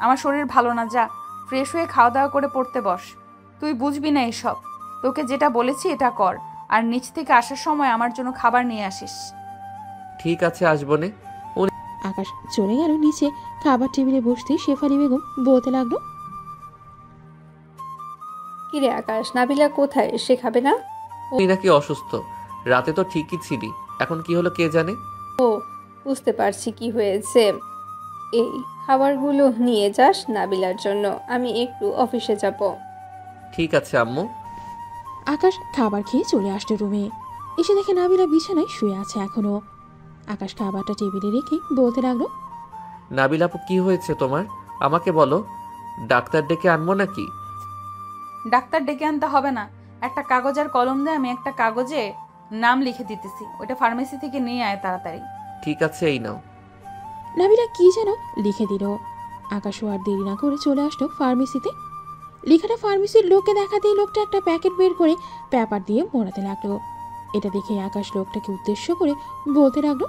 আমার শরীর ভালো না। যা, ফ্রেশ হয়ে খাওয়া দাওয়া করে পড়তে বস। তুই বুঝবি না এসব। তোকে যেটা বলেছি এটা কর, আর নিচ থেকে আসার সময় আমার জন্য খাবার নিয়ে আসিস। ঠিক আছে, আসবো নে। আকাশ চলে গেল নিচে। খাবার টেবিলে বসতেই শেফালি বেগম বলতে লাগলো, কিরে আকাশ, নাবিলা কোথায়? সে খাবে না? তুই নাকি অসুস্থ? রাতে তো ঠিকই ছিলি, এখন কি হলো কে জানে। বুঝতে পারছি কি হয়েছে। এই খাবারগুলো নিয়ে যাস নাবিলার জন্য, আমি একটু অফিসে যাব। ঠিক আছে আম্মু। আকাশ খাবার খেয়ে চলে আসলো রুমে। এসে দেখে নাবিলা বিছানায় শুয়ে আছে এখনো। আকাশ খাবারটা টেবিলে রেখে বলতে লাগলো, নাবিল আপু কি হয়েছে তোমার? আমাকে বলো, ডাক্তার ডেকে আনবো নাকি? ডাক্তার ডেকে আনতে হবে না। একটা কাগজ আর কলম দিয়ে আমি একটা কাগজে নাম লিখে দিতেছি, ওইটা ফার্মেসি থেকে নিয়ে আয় তাড়াতাড়ি। ঠিক আছে, এই নাও। নাবিলা কি যেন লিখে দিল। আকাশও আর দেরি না করে চলে আসলো ফার্মেসিতে। লেখাটা ফার্মেসির লোককে দেখাতেই লোকটা একটা প্যাকেট বের করে পেপার দিয়ে মোড়াতে লাগলো। এটা দেখে আকাশ লোকটাকে উদ্দেশ্য করে বলতে লাগলো,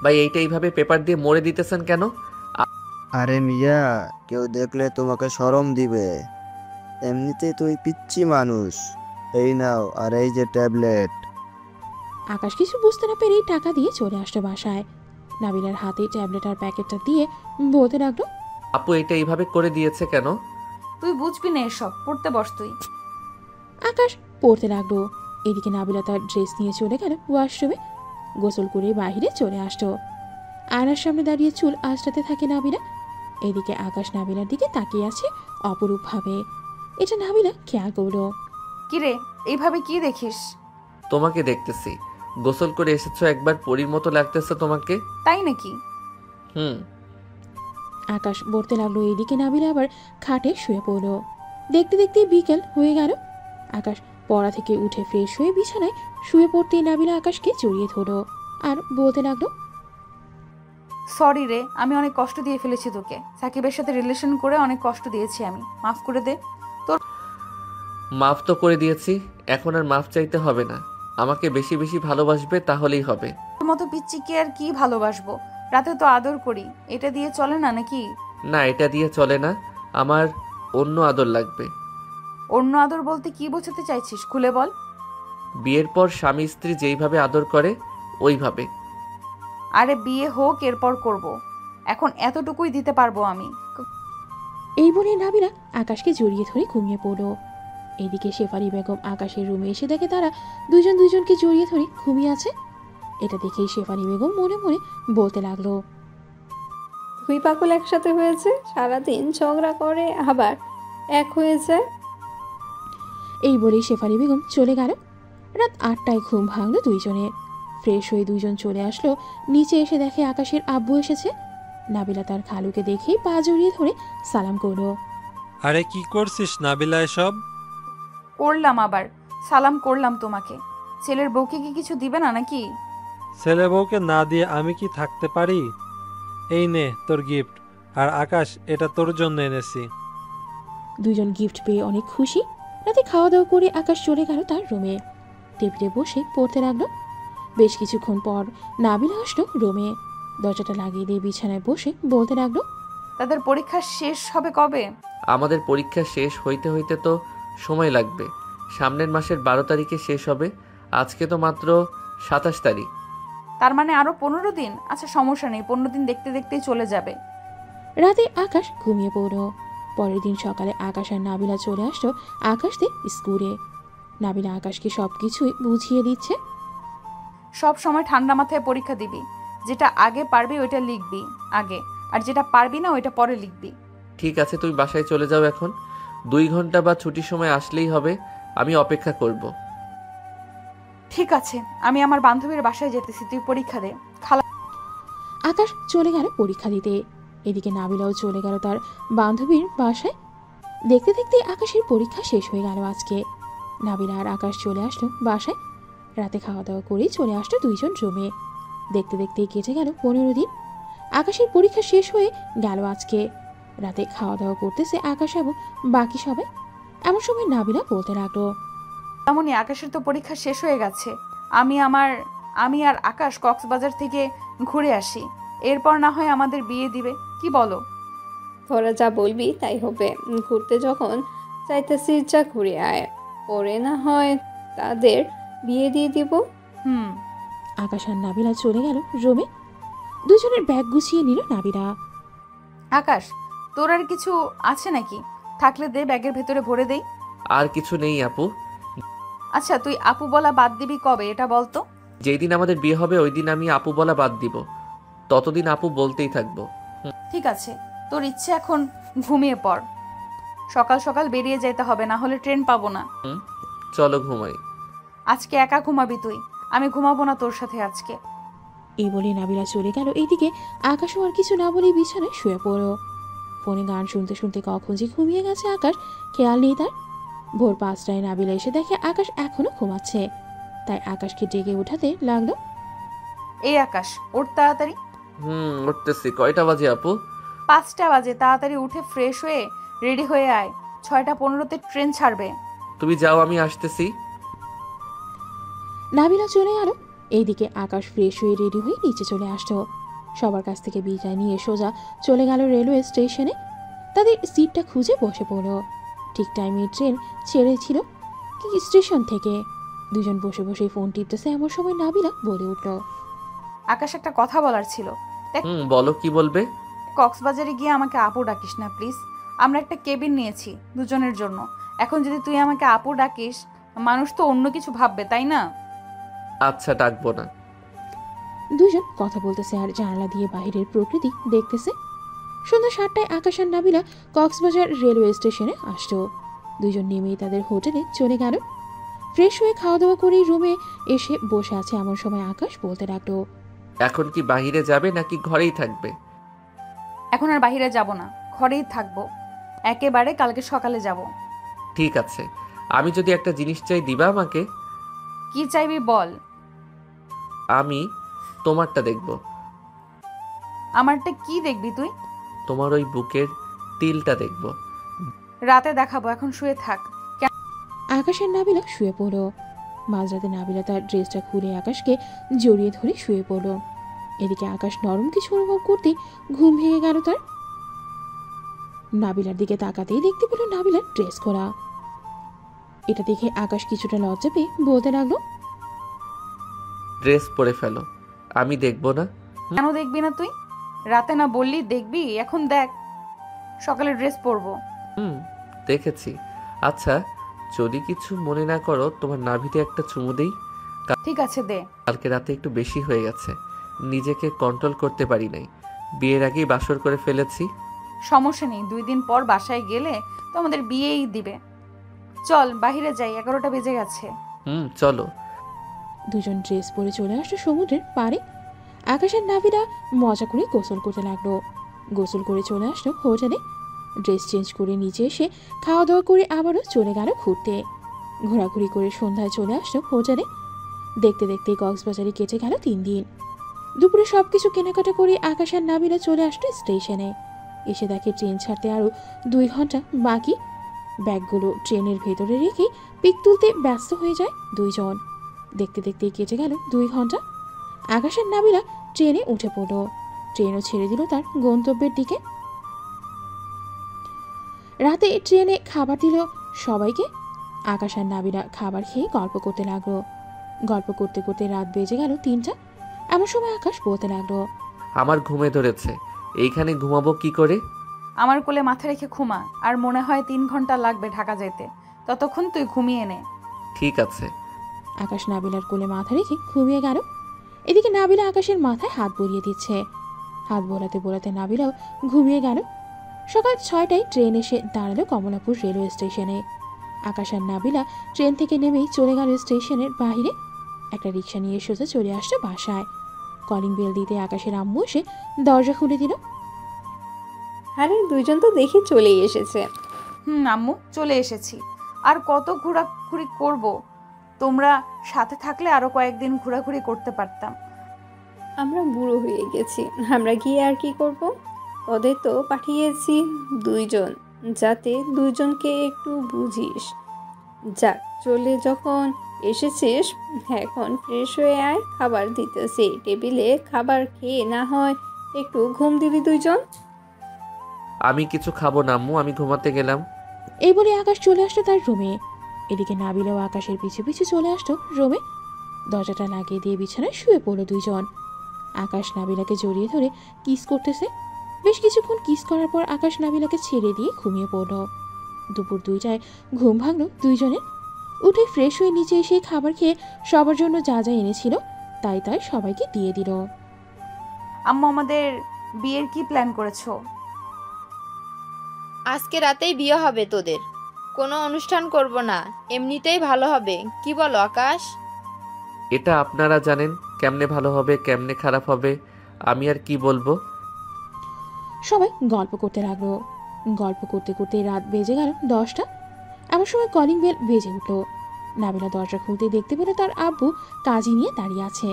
ভাই এইটা এইভাবে পেপার দিয়ে মোড়ে দিতেছেন কেন? আরে মিয়া, কেউ দেখলে তোমাকে শরম দিবে। এমনিতেই তুই পিচ্ছি মানুষ। এই নাও, আর এই যে ট্যাবলেট। আকাশ কিছু বুঝতে না পেরেই টাকা দিয়ে চলে আসলো বাসায়। নাবিলার হাতে ট্যাবলেট আর প্যাকেটটা দিয়ে বলতে লাগলো, আপু এটা এইভাবে করে দিয়েছে কেন? তুই বুঝবি না এসব, পড়তে বস তুই। আকাশ পড়তে লাগলো। এদিকে নাবিলা তার ড্রেস নিয়ে চলে গেল ওয়াশরুমে। গোসল করে বাইরে চলে আসতো। আয়নার সামনে দাঁড়িয়ে চুল আঁচড়াতে থাকে নাবিলা। এদিকে আকাশ নাবিলার দিকে তাকিয়ে আছে অপরূপভাবে। এটা নাবিলা খেয়াল করলো। কিরে, এইভাবে কি দেখিস? তোমাকে দেখতেছি। গোসল করে এসেছো, একবার পরীর মতো লাগতেছে তোমাকে। তাই নাকি? হুম। আকাশ বলতে লাগলো। এদিকে নাবিলা আবার খাটে শুয়ে পড়লো। দেখতে দেখতে বিকেল হয়ে গেল। আকাশ পড়া থেকে উঠে ফ্রেশ হয়ে বিছানায় শুয়ে পড়তেই নাবিলা আকাশকে জড়িয়ে ধরো আর বলতে লাগলো, সরি রে, আমি অনেক কষ্ট দিয়ে ফেলেছি তোকে। সাকিবের সাথে রিলেশন করে অনেক কষ্ট দিয়েছি আমি, মাফ করে দে। মাফ তো করে দিয়েছি, এখন আর মাফ চাইতে হবে না। আমাকে বেশি বেশি ভালোবাসবে, তাহলেই হবে। তোর মতো পিচ্চিকে আর কি ভালোবাসবো? রাতে তো আদর করি, এটা দিয়ে চলে না নাকি? না, এটা দিয়ে চলে না, আমার অন্য আদর লাগবে। অন্য আদর বলতে কি বোঝাতে চাইছিস, খুলে বল। বিয়ের পর স্বামী স্ত্রী যেইভাবে আদর করে ওইভাবে। আরে বিয়ে হোক, এরপর করব। এখন এতটুকুই দিতে পারবো আমি। এই বলে নাবিলা আকাশকে জড়িয়ে ধরে ঘুমিয়ে পড়ল। এদিকে শেফালি বেগম আকাশের রুমে এসে দেখে তারা দুজন দুজনকে জড়িয়ে ধরে ঘুমিয়ে আছে। এটা দেখেই শেফালি বেগম মনে মনে বলতে লাগলো, দুই পাগল একসাথে হয়েছে, সারাদিন ঝগড়া করে আবার এক হয়ে যায়। এই বলেই শেফালি বেগম চলে গেল। রাত 8টায় ঘুম ভাঙল দুইজনের। ফ্রেশ হয়ে দুইজন চলে আসলো। নিচে এসে দেখে আকাশের আব্বু এসেছে। নাবিলা তার খালুকে দেখেই পা জড়িয়ে ধরে সালাম করলো। আরে কি করছিস নাবিলা এসব? করলাম আবার, সালাম করলাম তোমাকে। ছেলের বউকে কি কিছু দিবে না নাকি? ছেলে বউকে না দিয়ে আমি কি থাকতে পারি? এই নে তোর গিফট। আর আকাশ, এটা তোর জন্য এনেছি। দুইজন গিফট পেয়ে অনেক খুশি। রাতে খাওয়া দাওয়া করে আকাশ চলে গেল তার রুমে। টেবিলে বসে পড়তে লাগলো। বেশ কিছুক্ষণ পর নাবিলা আসলো রুমে। দরজাটা লাগিয়ে দিয়ে বিছানায় বসে বলতে লাগলো, তাদের পরীক্ষা শেষ হবে কবে? আমাদের পরীক্ষা শেষ হইতে হইতে তো সময় লাগবে। সামনের মাসের 12 তারিখে শেষ হবে। আজকে তো মাত্র 27 তারিখ। তার মানে আরো 15 দিন। আচ্ছা সমস্যা নেই, 15 দিন দেখতে দেখতেই চলে যাবে। রাতে আকাশ ঘুমিয়ে পড়ল। পরের দিন সকালে আকাশ আর নাবিলা চলে আসলো আকাশদের স্কুলে। নাবিলা আকাশকে সবকিছুই বুঝিয়ে দিচ্ছে। সব সময় ঠান্ডা মাথায় পরীক্ষা দিবি। যেটা আগে পারবি ওইটা লিখবি আগে, আর যেটা পারবি না ওইটা পরে লিখবি। ঠিক আছে, তুই বাসায় চলে যাও এখন। 2 ঘন্টা বা ছুটির সময় আসলেই হবে। আমি অপেক্ষা করব। ঠিক আছে, আমি আমার বান্ধবীর বাসায় যেতেছি, তুই পরীক্ষা দে। খালা আকাশ চলে গেল পরীক্ষা দিতে। এদিকে নাবিলাও চলে গেল তার বান্ধবীর বাসায়। দেখতে দেখতে আকাশের পরীক্ষা শেষ হয়ে গেল আজকে। নাবিলা আর আকাশ চলে আসলো বাসায়। রাতে খাওয়া দাওয়া করেই চলে আসলো দুইজন রুমে। দেখতে দেখতেই কেটে গেল 15 দিন। আকাশের পরীক্ষা শেষ হয়ে গেল আজকে। রাতে খাওয়া দাওয়া করতেছে আকাশ এবং বাকি সবাই। এমন সময় নাবিলা বলতে লাগলো, তেমনই আকাশের তো পরীক্ষা শেষ হয়ে গেছে। আমি আর আকাশ কক্সবাজার থেকে ঘুরে আসি, এরপর না হয় আমাদের বিয়ে দিবে, কি বলো? তোরা যা বলবি তাই হবে। ঘুরতে যখন চাইতেছিস যা ঘুরে আয়, পরে না হয় তাদের বিয়ে দিয়ে দিব। আকাশ আর নাবিলা চলে গেল রুমে। দুজনের ব্যাগ গুছিয়ে নিল নাবিলা। আকাশ, তোর আর কিছু আছে নাকি? থাকলে দে, ব্যাগের ভেতরে ভরে দেই। আর কিছু নেই আপু। আচ্ছা তুই আপু বলা বাদ দিবি কবে এটা বলতো? যেই দিন আমাদের বিয়ে হবে ওই দিন আমি আপু বলা বাদ দিব। ততদিন আপু বলতেই থাকবো। ঠিক আছে, তোর ইচ্ছে, এখন ঘুমিয়ে পড়। সকাল সকাল বেরিয়ে যেতে হবে, না হলে ট্রেন পাবো না। চলো ঘুমাই। আজকে একা ঘুমাবি তুই, আমি ঘুমাবো না তোর সাথে আজকে। এই বলে নাবিলা চলে গেল। এইদিকে আকাশও আর কিছু না বলেই বিছানায় শুয়ে পড়ল। ফোনে গান শুনতে শুনতে কখন যে ঘুমিয়ে গেছে আকাশ খেয়াল নেই তার। ভোর 5টায় নাবিলা এসে দেখে আকাশ এখনো ঘুমাচ্ছে। তাই আকাশকে ডেকে উঠাতে লাগলো, এই আকাশ, ওঠ তাড়াতাড়ি। উঠতেছি। কয়টা বাজে আপু? 5টা বাজে। তাড়াতাড়ি উঠে ফ্রেশ হয়ে রেডি হয়ে আয়, 6টা 15তে ট্রেন ছাড়বে। তুমি যাও, আমি আসতেছি। নাবিলা চলে গেল। এইদিকে আকাশ ফ্রেশ হয়ে রেডি হয়ে নিচে চলে আসলো। সবার কাছ থেকে বিদায় নিয়ে সোজা চলে গেল রেলওয়ে স্টেশনে। তাদের সিটটা খুঁজে বসে পড়ল। ঠিক টাইমে ট্রেন ছেড়েছিল স্টেশন থেকে। দুজন বসে বসে ফোন টিপতেছে। এমন সময় নাবিলা বলে উঠল, আকাশ, একটা কথা বলার ছিল। বলো, কি বলবে? কক্সবাজারে গিয়ে আমাকে আপু ডাকিস না প্লিজ। আমরা একটা কেবিন নিয়েছি দুজনের জন্য। এখন যদি তুই আমাকে আপু ডাকিস, মানুষ তো অন্য কিছু ভাববে, তাই না? আচ্ছা, ডাকবো না। দুজন কথা বলতেছে আর জানালা দিয়ে বাহিরের প্রকৃতি দেখতেছে। সন্ধ্যা 7টায় আকাশ আর নাবিলা কক্সবাজার রেলওয়ে স্টেশনে আসলো। দুজন নেমেই তাদের হোটেলে চলে গেল। ফ্রেশ হয়ে খাওয়া দাওয়া করেই রুমে এসে বসে আছে। এমন সময় আকাশ বলতে লাগলো, এখন কি বাহিরে যাবে নাকি ঘরেই থাকবে? এখন আর বাইরে যাব না, ঘরেই থাকবো। একেবারে কালকে সকালে যাব। ঠিক আছে। আমি যদি একটা জিনিস চাই দিবা আমাকে? কি চাইবি বল। আমি তোমারটা দেখব। আমারটা কি দেখবি তুই? তোমার ওই বুকের তিলটা দেখব। রাতে দেখাবো, এখন শুয়ে থাক। আকাশের নাবিলা শুয়ে পড়ল। মাঝরাতে নাবিলা তার ড্রেসটা খুলে আকাশকে জড়িয়ে ধরে শুয়ে পড়ল। এদিকে আকাশ নরম কিছু অনুভব করতে ঘুম ভেঙে গেল তার। নাবিলার দিকে তাকাতেই দেখতে পেল নাবিলার ড্রেস খোলা। এটা দেখে আকাশ কিছুটা লজ্জা পেয়ে বলতে লাগলো, ড্রেস পরে ফেলো, আমি দেখব না। কেন দেখবি না তুই? রাতে না বললি দেখবি, এখন দেখ। সকালে ড্রেস পরবো। দেখেছি। আচ্ছা, যদি কিছু মনে না করো, তোমার নাভিতে একটা চুমু দেই। ঠিক আছে, দে। কালকে রাতে একটু বেশি হয়ে গেছে, নিজেকে কন্ট্রোল করতে পারি নাই, বিয়ের আগেই বাসর করে ফেলেছি। সমস্যা নেই, 2 দিন পর বাসায় গেলে তো আমাদের বিয়েই দিবে। চল বাইরে যাই, 11টা বেজে গেছে। চলো। দুজন ড্রেস পরে চলে আসলো সমুদ্রের পাড়ে। আকাশ আর নাবিলা মজা করে গোসল করতে লাগলো। গোসল করে চলে আসলো হোটেলে। ড্রেস চেঞ্জ করে নিচে এসে খাওয়া দাওয়া করে আবারও চলে গেল ঘুরতে। ঘোরাঘুরি করে সন্ধ্যায় চলে আসলো হোটেলে। দেখতে দেখতে কক্সবাজারে কেটে গেল 3 দিন। দুপুরে সব কিছু কেনাকাটা করে আকাশ আর নাবিলা চলে আসলো স্টেশনে। এসে দেখে ট্রেন ছাড়তে আরও 2 ঘন্টা বাকি। ব্যাগগুলো ট্রেনের ভেতরে রেখে পিক তুলতে ব্যস্ত হয়ে যায় দুইজন। দেখতে দেখতে কেটে গেল 2 ঘন্টা। আকাশ আর নাবিলা ট্রেনে উঠে পড়ল। ট্রেনও ছেড়ে দিল তার গন্তব্যের দিকে। রাতে ট্রেনে খাবার দিল সবাইকে। আকাশ আর নাবিলা খাবার খেয়ে গল্প করতে লাগলো। গল্প করতে করতে রাত বেজে গেল 3টা। এমন সময় আকাশ বলতে লাগলো, আমার ঘুমে ধরেছে, এইখানে ঘুমাবো কি করে? আমার কোলে মাথা রেখে ঘুমা, আর মনে হয় 3 ঘন্টা লাগবে ঢাকা যেতে, ততক্ষণ তুই ঘুমিয়ে নে। ঠিক আছে। আকাশ নাবিলার কোলে মাথা রেখে ঘুমিয়ে গেল। এদিকে নাবিলা আকাশের মাথায় হাত বুলিয়ে দিচ্ছে। হাত বোলাতে বোলাতে নাবিলাও ঘুমিয়ে গেল। সকাল 6টায় ট্রেন এসে দাঁড়ালো কমলাপুর রেলওয়ে স্টেশনে। আকাশ আর নাবিলা ট্রেন থেকে নেমেই চলে গেল স্টেশনের বাইরে। একটা রিক্সা নিয়ে সোজা চলে আসলো বাসায়। কলিং বেল দিতে আকাশের আম্মু এসে দরজা খুলে দিল। আরে দুইজন তো দেখি চলেই এসেছে। আম্মু চলে এসেছি। আর কত ঘোরাঘুরি করব? তোমরা সাথে থাকলে আরো কয়েকদিন ঘোরাঘুরি করতে পারতাম। আমরা বুড়ো হয়ে গেছি, আমরা গিয়ে আর কি করব? ওদের তো পাঠিয়েছি 2 জন, যাতে 2 জনকে একটু বুঝিস। যাক, চলে যখন এসেছিস এখন ফ্রেশ হয়ে আয়, খাবার দিতেছি টেবিলে। খাবার খেয়ে না হয় একটু ঘুম দিবি 2 জন। আমি কিছু খাবো না আম্মু, আমি ঘুমাতে গেলাম। এই বলে আকাশ চলে আসলো তার রুমে। এদিকে নাবিলাও আকাশের পিছু পিছু চলে আসলো রুমে। দরজাটা লাগিয়ে দিয়ে বিছানায় শুয়ে পড়লো 2 জন। আকাশ নাবিলাকে জড়িয়ে ধরে কিস করতেছে। বেশ কিছুক্ষণ কিস করার পর আকাশ নাবিলাকে ছেড়ে দিয়ে ঘুমিয়ে পড়ল। দুপুর 2টায় ঘুম ভাঙলো 2 জনের। উঠে ফ্রেশ হয়ে নিচে এসে খাবার খেয়ে সবার জন্য যা যা এনেছিল তাই সবাইকে দিয়ে দিল। আম্মু, আমাদের বিয়ের কি প্ল্যান করেছো? আজকে রাতেই বিয়ে হবে তোদের, কোনো অনুষ্ঠান করব না, এমনিতেই ভালো হবে। কি বলো আকাশ? এটা আপনারা জানেন কেমনে ভালো হবে কেমনে খারাপ হবে, আমি আর কি বলবো। সবাই গল্প করতে লাগলো। গল্প করতে করতে রাত বেজে গেল 10টা। এমন সময় কলিং বেল বেজে উঠল। নাবিলা দরজা খুলতে দেখতে পেল তার আব্বু কাজী নিয়ে দাঁড়িয়ে আছে।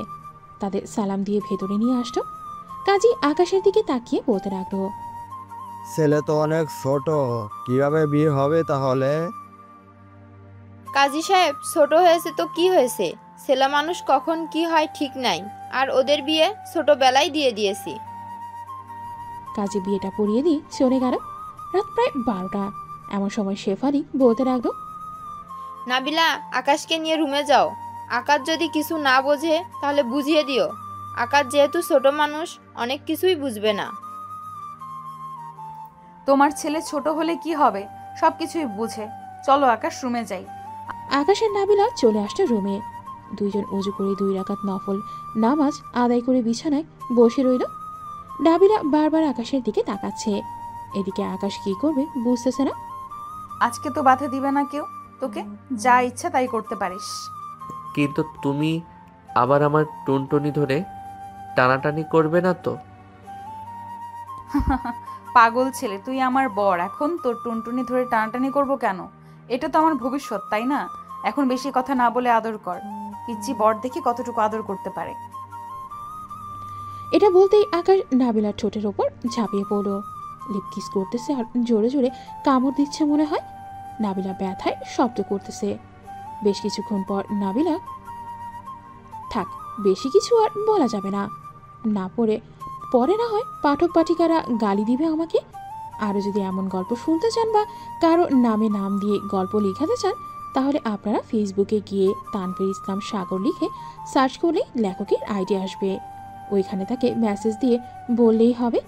তাদের সালাম দিয়ে ভেতরে নিয়ে আসলো। কাজী আকাশের দিকে তাকিয়ে বলতে লাগলো, ছেলে তো অনেক ছোট, কিভাবে বিয়ে হবে তাহলে? কাজী সাহেব, ছোট হয়েছে তো কি হয়েছে, ছেলে মানুষ কখন কি হয় ঠিক নাই, আর ওদের বিয়ে ছোটবেলায় দিয়ে দিয়েছি। কাজী বিয়েটা পড়িয়ে দিয়ে চলে গেল। রাত প্রায় 12টা। এমন সময় শেফালি বলতে লাগলো, নাবিলা, আকাশকে নিয়ে রুমে যাও। আকাশ যদি কিছু না বোঝে তাহলে বুঝিয়ে দিও। আকাশ যেহেতু ছোট মানুষ, অনেক কিছুই বুঝবে না। তোমার ছেলে ছোট হলে কি হবে, সবকিছুই বুঝে। চলো আকাশ, রুমে যাই। আকাশ আর নাবিলা চলে আসলো রুমে। 2 জন উজু করে 2 রাকাত নফল নামাজ আদায় করে বিছানায় বসে রইল। নাবিলা বারবার আকাশের দিকে তাকাচ্ছে। এদিকে আকাশ কি করবে বুঝতেছে না। আজকে তো বাধা দিবে না কেউ, তোকে যা ইচ্ছা তাই করতে পারিস। কিন্তু তুমি আবার আমার টুনটুনি ধরে টানাটানি করবে না তো? পাগল ছেলে, তুই আমার বর, এখন তোর টুনটুনি ধরে টানাটানি করব কেন? এটা তো আমার ভবিষ্যৎ, তাই না? এখন বেশি কথা না বলে আদর কর। পিচ্চি বর দেখি কতটুকু আদর করতে পারে। এটা বলতেই আকাশ নাবিলার ঠোঁটের ওপর ঝাঁপিয়ে পড়ল। লিপ কিস করতেছে আর জোরে জোরে কামড় দিচ্ছে মনে হয়। নাবিলা ব্যথায় শব্দ করতেছে। বেশ কিছুক্ষণ পর নাবিলা, থাক, বেশি কিছু আর বলা যাবে না, না পরে না হয় পাঠক পাঠিকারা গালি দিবে আমাকে। আরও যদি এমন গল্প শুনতে চান বা কারো নামে নাম দিয়ে গল্প লেখাতে চান, তাহলে আপনারা ফেসবুকে গিয়ে তানভীর ইসলাম সাগর লিখে সার্চ করলেই লেখকের আইডি আসবে। ওইখানে তাকে মেসেজ দিয়ে বললেই হবে।